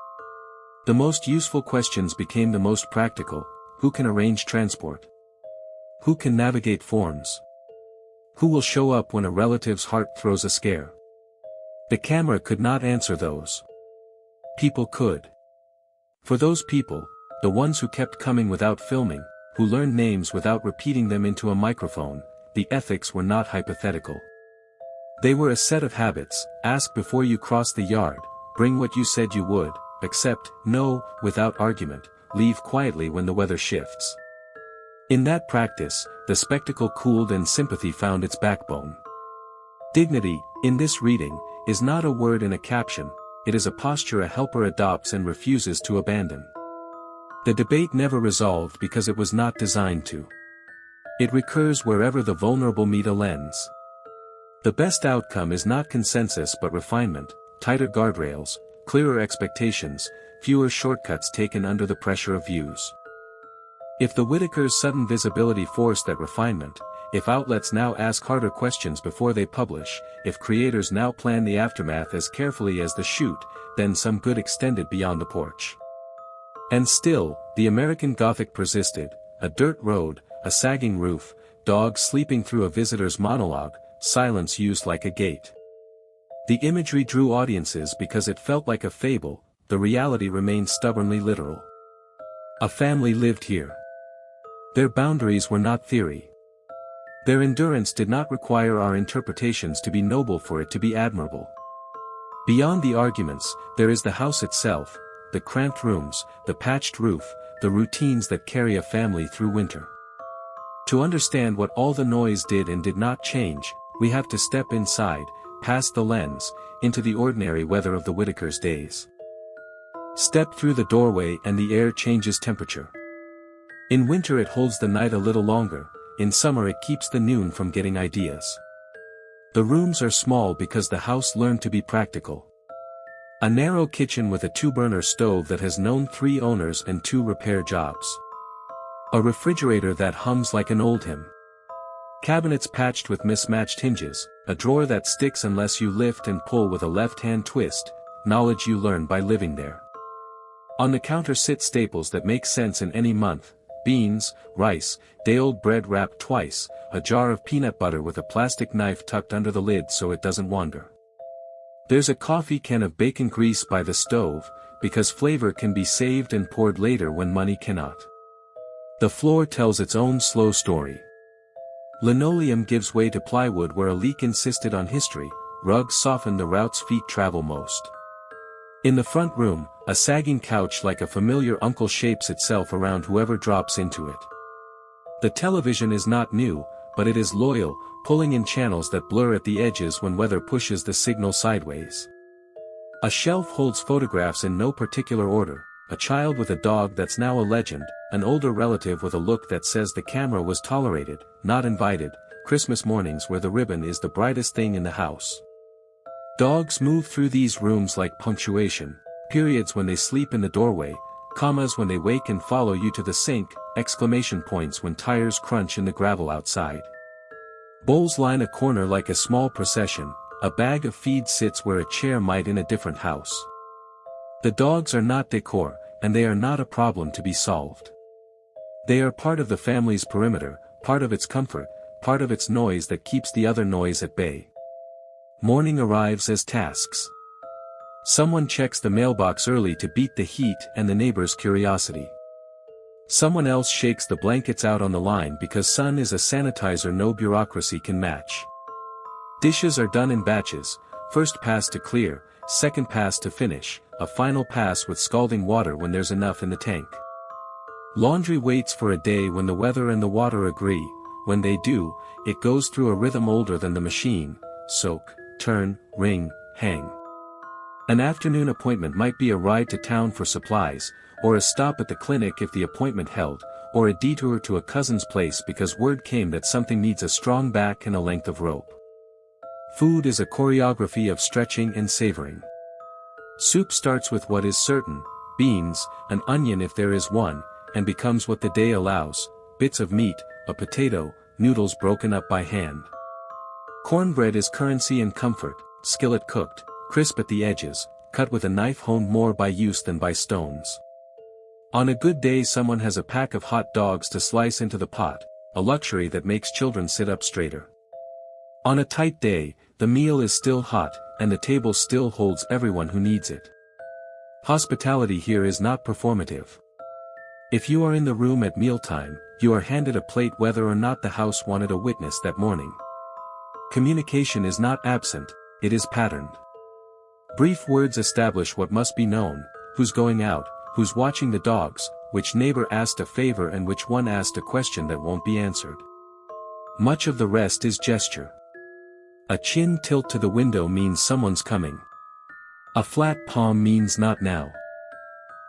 Speaker 1: The most useful questions became the most practical. Who can arrange transport? Who can navigate forms? Who will show up when a relative's heart throws a scare? The camera could not answer those. People could. For those people, the ones who kept coming without filming, who learned names without repeating them into a microphone, the ethics were not hypothetical. They were a set of habits: ask before you cross the yard, bring what you said you would, accept no without argument, leave quietly when the weather shifts. In that practice, the spectacle cooled and sympathy found its backbone. Dignity, in this reading, is not a word in a caption, it is a posture a helper adopts and refuses to abandon. The debate never resolved because it was not designed to. It recurs wherever the vulnerable meet a lens. The best outcome is not consensus but refinement, tighter guardrails, clearer expectations, fewer shortcuts taken under the pressure of views. If the Whittakers' sudden visibility forced that refinement, if outlets now ask harder questions before they publish, if creators now plan the aftermath as carefully as the shoot, then some good extended beyond the porch. And still, the American Gothic persisted: a dirt road, a sagging roof, dogs sleeping through a visitor's monologue, silence used like a gate. The imagery drew audiences because it felt like a fable, the reality remained stubbornly literal. A family lived here. Their boundaries were not theory. Their endurance did not require our interpretations to be noble for it to be admirable. Beyond the arguments, there is the house itself, the cramped rooms, the patched roof, the routines that carry a family through winter. To understand what all the noise did and did not change, we have to step inside, past the lens, into the ordinary weather of the Whittakers' days. Step through the doorway and the air changes temperature. In winter it holds the night a little longer, in summer it keeps the noon from getting ideas. The rooms are small because the house learned to be practical. A narrow kitchen with a 2-burner stove that has known 3 owners and 2 repair jobs. A refrigerator that hums like an old hymn. Cabinets patched with mismatched hinges, a drawer that sticks unless you lift and pull with a left-hand twist, knowledge you learn by living there. On the counter sit staples that make sense in any month: beans, rice, day-old bread wrapped twice, a jar of peanut butter with a plastic knife tucked under the lid so it doesn't wander. There's a coffee can of bacon grease by the stove, because flavor can be saved and poured later when money cannot. The floor tells its own slow story. Linoleum gives way to plywood where a leak insisted on history, rugs soften the routes feet travel most. In the front room, a sagging couch like a familiar uncle shapes itself around whoever drops into it. The television is not new, but it is loyal, pulling in channels that blur at the edges when weather pushes the signal sideways. A shelf holds photographs in no particular order: a child with a dog that's now a legend, an older relative with a look that says the camera was tolerated, not invited, Christmas mornings where the ribbon is the brightest thing in the house. Dogs move through these rooms like punctuation, periods when they sleep in the doorway, commas when they wake and follow you to the sink, exclamation points when tires crunch in the gravel outside. Bowls line a corner like a small procession, a bag of feed sits where a chair might in a different house. The dogs are not decor, and they are not a problem to be solved. They are part of the family's perimeter, part of its comfort, part of its noise that keeps the other noise at bay. Morning arrives as tasks. Someone checks the mailbox early to beat the heat and the neighbor's curiosity. Someone else shakes the blankets out on the line because sun is a sanitizer no bureaucracy can match. Dishes are done in batches, first pass to clear, second pass to finish, a final pass with scalding water when there's enough in the tank. Laundry waits for a day when the weather and the water agree. When they do, it goes through a rhythm older than the machine: soak, turn, wring, hang. An afternoon appointment might be a ride to town for supplies, or a stop at the clinic if the appointment held, or a detour to a cousin's place because word came that something needs a strong back and a length of rope. Food is a choreography of stretching and savoring. Soup starts with what is certain: beans, an onion if there is one, and becomes what the day allows: bits of meat, a potato, noodles broken up by hand. Cornbread is currency and comfort, skillet cooked, crisp at the edges, cut with a knife honed more by use than by stones. On a good day someone has a pack of hot dogs to slice into the pot, a luxury that makes children sit up straighter. On a tight day, the meal is still hot, and the table still holds everyone who needs it. Hospitality here is not performative. If you are in the room at mealtime, you are handed a plate whether or not the house wanted a witness that morning. Communication is not absent, it is patterned. Brief words establish what must be known: who's going out, who's watching the dogs, which neighbor asked a favor and which one asked a question that won't be answered. Much of the rest is gesture. A chin tilt to the window means someone's coming. A flat palm means not now.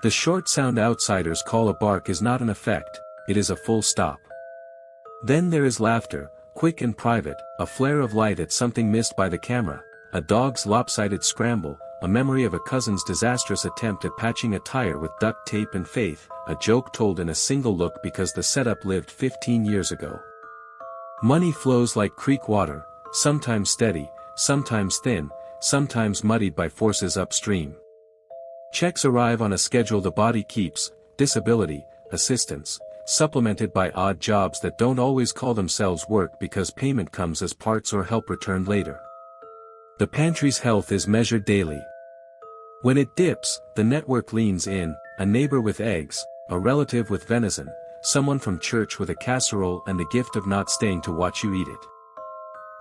Speaker 1: The short sound outsiders call a bark is not an effect, it is a full stop. Then there is laughter, quick and private, a flare of light at something missed by the camera, a dog's lopsided scramble, a memory of a cousin's disastrous attempt at patching a tire with duct tape and faith, a joke told in a single look because the setup lived 15 years ago. Money flows like creek water, sometimes steady, sometimes thin, sometimes muddied by forces upstream. Checks arrive on a schedule the body keeps: disability, assistance, supplemented by odd jobs that don't always call themselves work because payment comes as parts or help returned later. The pantry's health is measured daily. When it dips, the network leans in: a neighbor with eggs, a relative with venison, someone from church with a casserole and the gift of not staying to watch you eat it.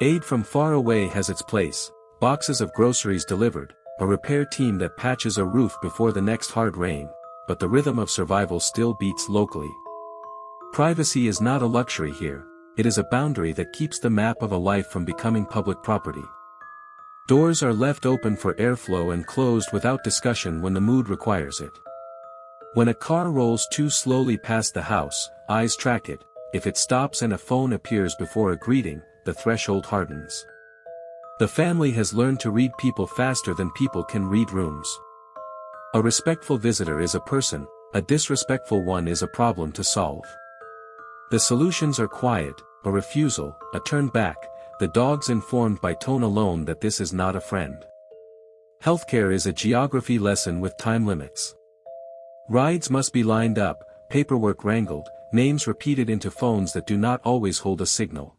Speaker 1: Aid from far away has its place: boxes of groceries delivered, a repair team that patches a roof before the next hard rain, but the rhythm of survival still beats locally. Privacy is not a luxury here, it is a boundary that keeps the map of a life from becoming public property. Doors are left open for airflow and closed without discussion when the mood requires it. When a car rolls too slowly past the house, eyes track it: if it stops and a phone appears before a greeting, the threshold hardens. The family has learned to read people faster than people can read rooms. A respectful visitor is a person, a disrespectful one is a problem to solve. The solutions are quiet: a refusal, a turn back, the dogs informed by tone alone that this is not a friend. Healthcare is a geography lesson with time limits. Rides must be lined up, paperwork wrangled, names repeated into phones that do not always hold a signal.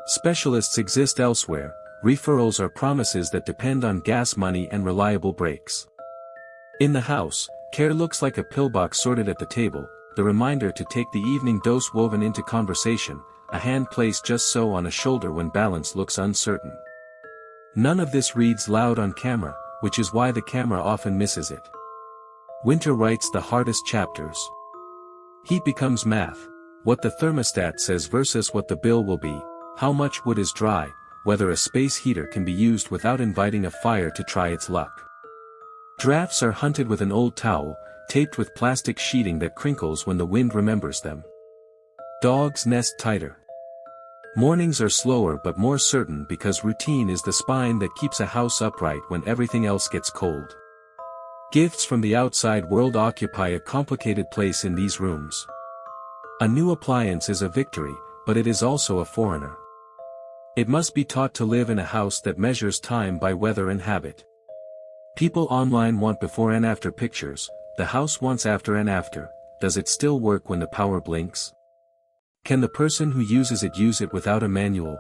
Speaker 1: Specialists exist elsewhere, referrals are promises that depend on gas money and reliable breaks. In the house, care looks like a pillbox sorted at the table, the reminder to take the evening dose woven into conversation, a hand placed just so on a shoulder when balance looks uncertain. None of this reads loud on camera, which is why the camera often misses it. Winter writes the hardest chapters. Heat becomes math: what the thermostat says versus what the bill will be, how much wood is dry, whether a space heater can be used without inviting a fire to try its luck. Drafts are hunted with an old towel, taped with plastic sheeting that crinkles when the wind remembers them. Dogs nest tighter. Mornings are slower but more certain because routine is the spine that keeps a house upright when everything else gets cold. Gifts from the outside world occupy a complicated place in these rooms. A new appliance is a victory, but it is also a foreigner. It must be taught to live in a house that measures time by weather and habit. People online want before and after pictures, the house wants after and after. Does it still work when the power blinks? Can the person who uses it use it without a manual?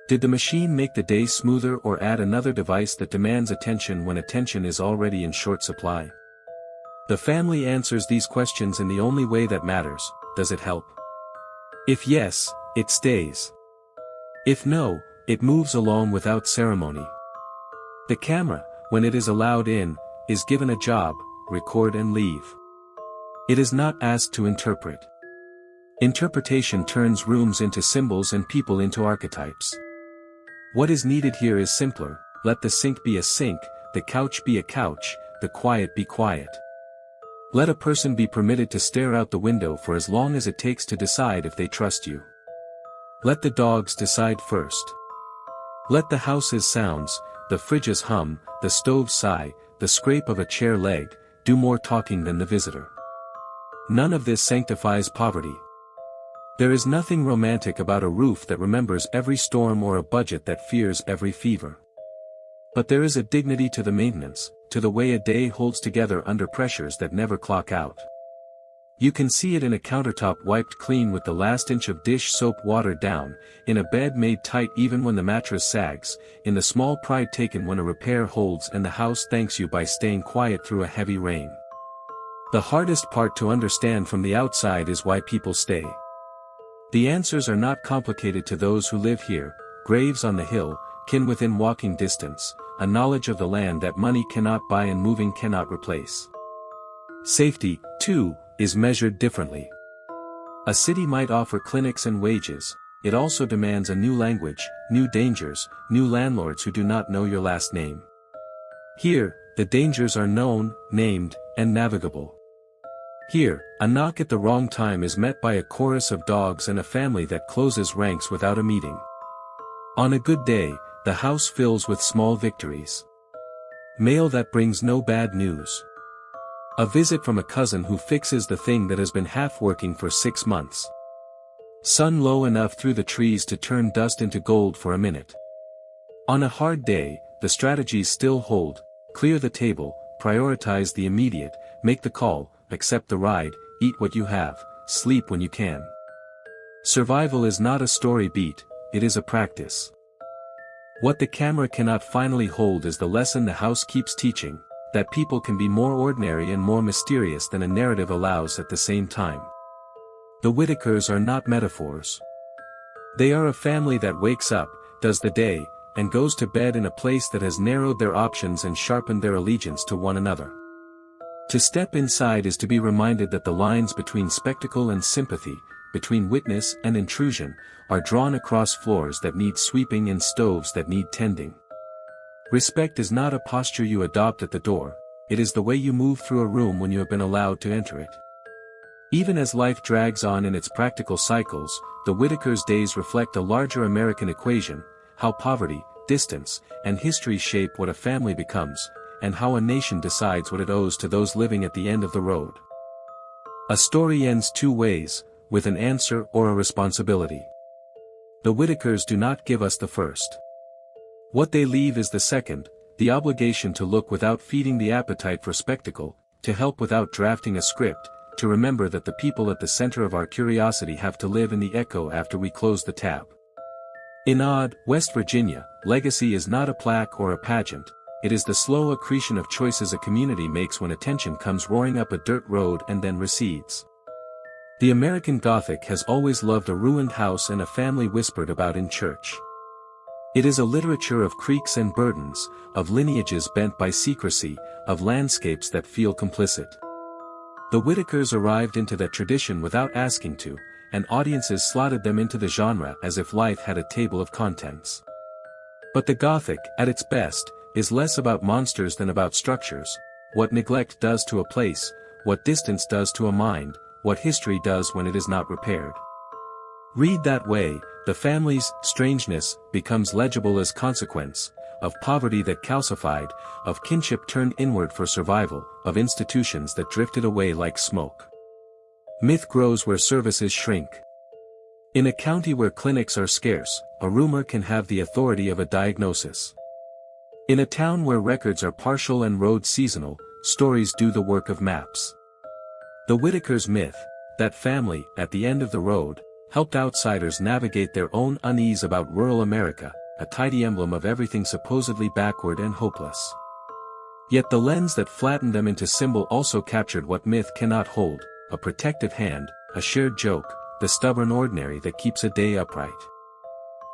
Speaker 1: Did the machine make the day smoother or add another device that demands attention when attention is already in short supply? The family answers these questions in the only way that matters. Does it help? If yes, it stays. If no, it moves along without ceremony. The camera, when it is allowed in, is given a job: record and leave. It is not asked to interpret. Interpretation turns rooms into symbols and people into archetypes. What is needed here is simpler: let the sink be a sink, the couch be a couch, the quiet be quiet. Let a person be permitted to stare out the window for as long as it takes to decide if they trust you. Let the dogs decide first. Let the house's sounds, the fridge's hum, the stove's sigh, the scrape of a chair leg, do more talking than the visitor. None of this sanctifies poverty. There is nothing romantic about a roof that remembers every storm or a budget that fears every fever. But there is a dignity to the maintenance, to the way a day holds together under pressures that never clock out. You can see it in a countertop wiped clean with the last inch of dish soap watered down, in a bed made tight even when the mattress sags, in the small pride taken when a repair holds and the house thanks you by staying quiet through a heavy rain. The hardest part to understand from the outside is why people stay. The answers are not complicated to those who live here: graves on the hill, kin within walking distance, a knowledge of the land that money cannot buy and moving cannot replace. Safety, too, is measured differently. A city might offer clinics and wages. It also demands a new language, new dangers, new landlords who do not know your last name. Here, the dangers are known, named, and navigable. Here, a knock at the wrong time is met by a chorus of dogs and a family that closes ranks without a meeting. On a good day, the house fills with small victories. Mail that brings no bad news. A visit from a cousin who fixes the thing that has been half working for 6 months. Sun low enough through the trees to turn dust into gold for a minute. On a hard day, the strategies still hold: clear the table, prioritize the immediate, make the call, accept the ride, eat what you have, sleep when you can. Survival is not a story beat, it is a practice. What the camera cannot finally hold is the lesson the house keeps teaching: that people can be more ordinary and more mysterious than a narrative allows at the same time. The Whittakers are not metaphors. They are a family that wakes up, does the day, and goes to bed in a place that has narrowed their options and sharpened their allegiance to one another. To step inside is to be reminded that the lines between spectacle and sympathy, between witness and intrusion, are drawn across floors that need sweeping and stoves that need tending. Respect is not a posture you adopt at the door, it is the way you move through a room when you have been allowed to enter it. Even as life drags on in its practical cycles, the Whittakers' days reflect a larger American equation: how poverty, distance, and history shape what a family becomes, and how a nation decides what it owes to those living at the end of the road. A story ends 2 ways, with an answer or a responsibility. The Whittakers do not give us the first. What they leave is the second: the obligation to look without feeding the appetite for spectacle, to help without drafting a script, to remember that the people at the center of our curiosity have to live in the echo after we close the tab. In Odd, West Virginia, legacy is not a plaque or a pageant, it is the slow accretion of choices a community makes when attention comes roaring up a dirt road and then recedes. The American Gothic has always loved a ruined house and a family whispered about in church. It is a literature of creaks and burdens, of lineages bent by secrecy, of landscapes that feel complicit. The Whittakers arrived into that tradition without asking to, and audiences slotted them into the genre as if life had a table of contents. But the Gothic, at its best, is less about monsters than about structures: what neglect does to a place, what distance does to a mind, what history does when it is not repaired. Read that way, the family's strangeness becomes legible as consequence of poverty that calcified, of kinship turned inward for survival, of institutions that drifted away like smoke. Myth grows where services shrink. In a county where clinics are scarce, a rumor can have the authority of a diagnosis. In a town where records are partial and roads seasonal, stories do the work of maps. The Whittakers myth, that family, at the end of the road, helped outsiders navigate their own unease about rural America, a tidy emblem of everything supposedly backward and hopeless. Yet the lens that flattened them into symbol also captured what myth cannot hold, a protective hand, a shared joke, the stubborn ordinary that keeps a day upright.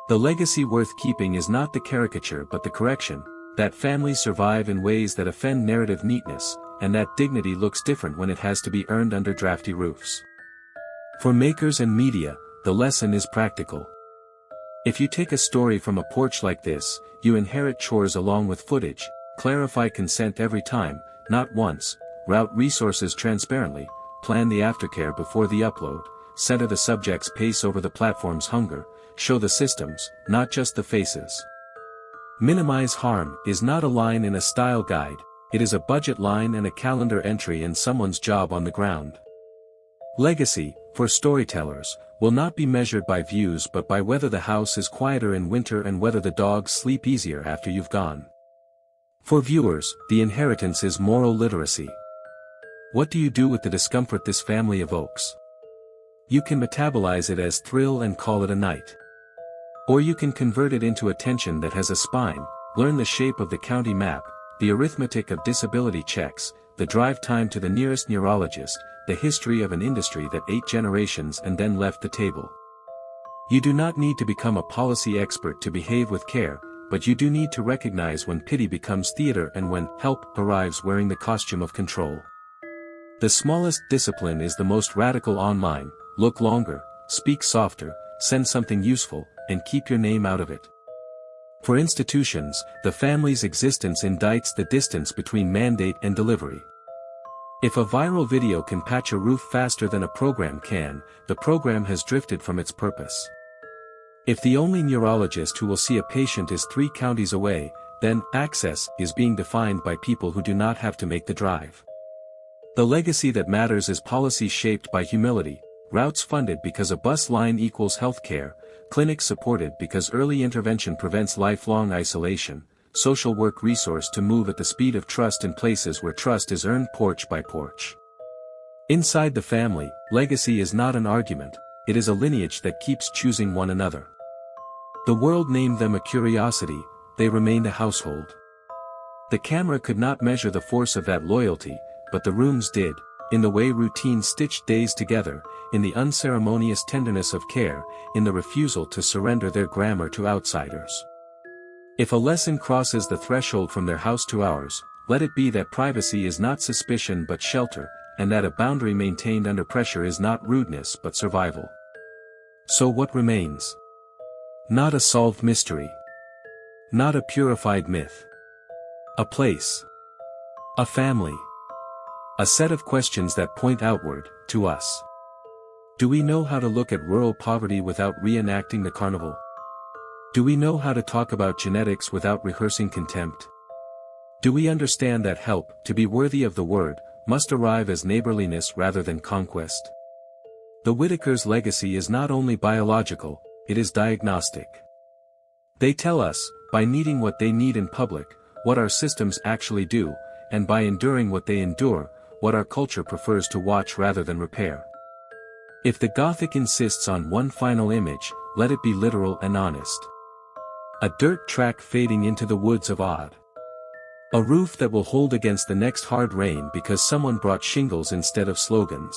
Speaker 1: The legacy worth keeping is not the caricature but the correction, that families survive in ways that offend narrative neatness, and that dignity looks different when it has to be earned under drafty roofs. For makers and media, the lesson is practical. If you take a story from a porch like this, you inherit chores along with footage, clarify consent every time, not once, route resources transparently, plan the aftercare before the upload, center the subject's pace over the platform's hunger, show the systems, not just the faces. Minimize harm is not a line in a style guide, it is a budget line and a calendar entry in someone's job on the ground. Legacy, for storytellers, will not be measured by views but by whether the house is quieter in winter and whether the dogs sleep easier after you've gone. For viewers, the inheritance is moral literacy. What do you do with the discomfort this family evokes? You can metabolize it as thrill and call it a night. Or you can convert it into attention that has a spine, learn the shape of the county map, the arithmetic of disability checks, the drive time to the nearest neurologist, the history of an industry that 8 generations and then left the table. You do not need to become a policy expert to behave with care, but you do need to recognize when pity becomes theater and when help arrives wearing the costume of control. The smallest discipline is the most radical online: look longer, speak softer, send something useful, and keep your name out of it. For institutions, the family's existence indicts the distance between mandate and delivery. If a viral video can patch a roof faster than a program can, the program has drifted from its purpose. If the only neurologist who will see a patient is 3 counties away, then access is being defined by people who do not have to make the drive. The legacy that matters is policy shaped by humility, routes funded because a bus line equals healthcare, clinics supported because early intervention prevents lifelong isolation, social work resource to move at the speed of trust in places where trust is earned porch by porch. Inside the family, legacy is not an argument, it is a lineage that keeps choosing one another. The world named them a curiosity, they remained a household. The camera could not measure the force of that loyalty, but the rooms did, in the way routine stitched days together, in the unceremonious tenderness of care, in the refusal to surrender their grammar to outsiders. If a lesson crosses the threshold from their house to ours, let it be that privacy is not suspicion but shelter, and that a boundary maintained under pressure is not rudeness but survival. So what remains? Not a solved mystery. Not a purified myth. A place. A family. A set of questions that point outward, to us. Do we know how to look at rural poverty without reenacting the carnival? Do we know how to talk about genetics without rehearsing contempt? Do we understand that help, to be worthy of the word, must arrive as neighborliness rather than conquest? The Whittakers' legacy is not only biological, it is diagnostic. They tell us, by needing what they need in public, what our systems actually do, and by enduring what they endure, what our culture prefers to watch rather than repair. If the Gothic insists on one final image, let it be literal and honest. A dirt track fading into the woods of Odd. A roof that will hold against the next hard rain because someone brought shingles instead of slogans.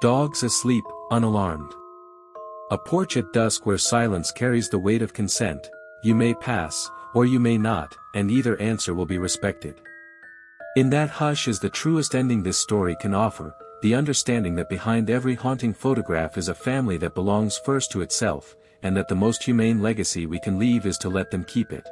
Speaker 1: Dogs asleep, unalarmed. A porch at dusk where silence carries the weight of consent. You may pass, or you may not, and either answer will be respected. In that hush is the truest ending this story can offer, the understanding that behind every haunting photograph is a family that belongs first to itself, and that the most humane legacy we can leave is to let them keep it.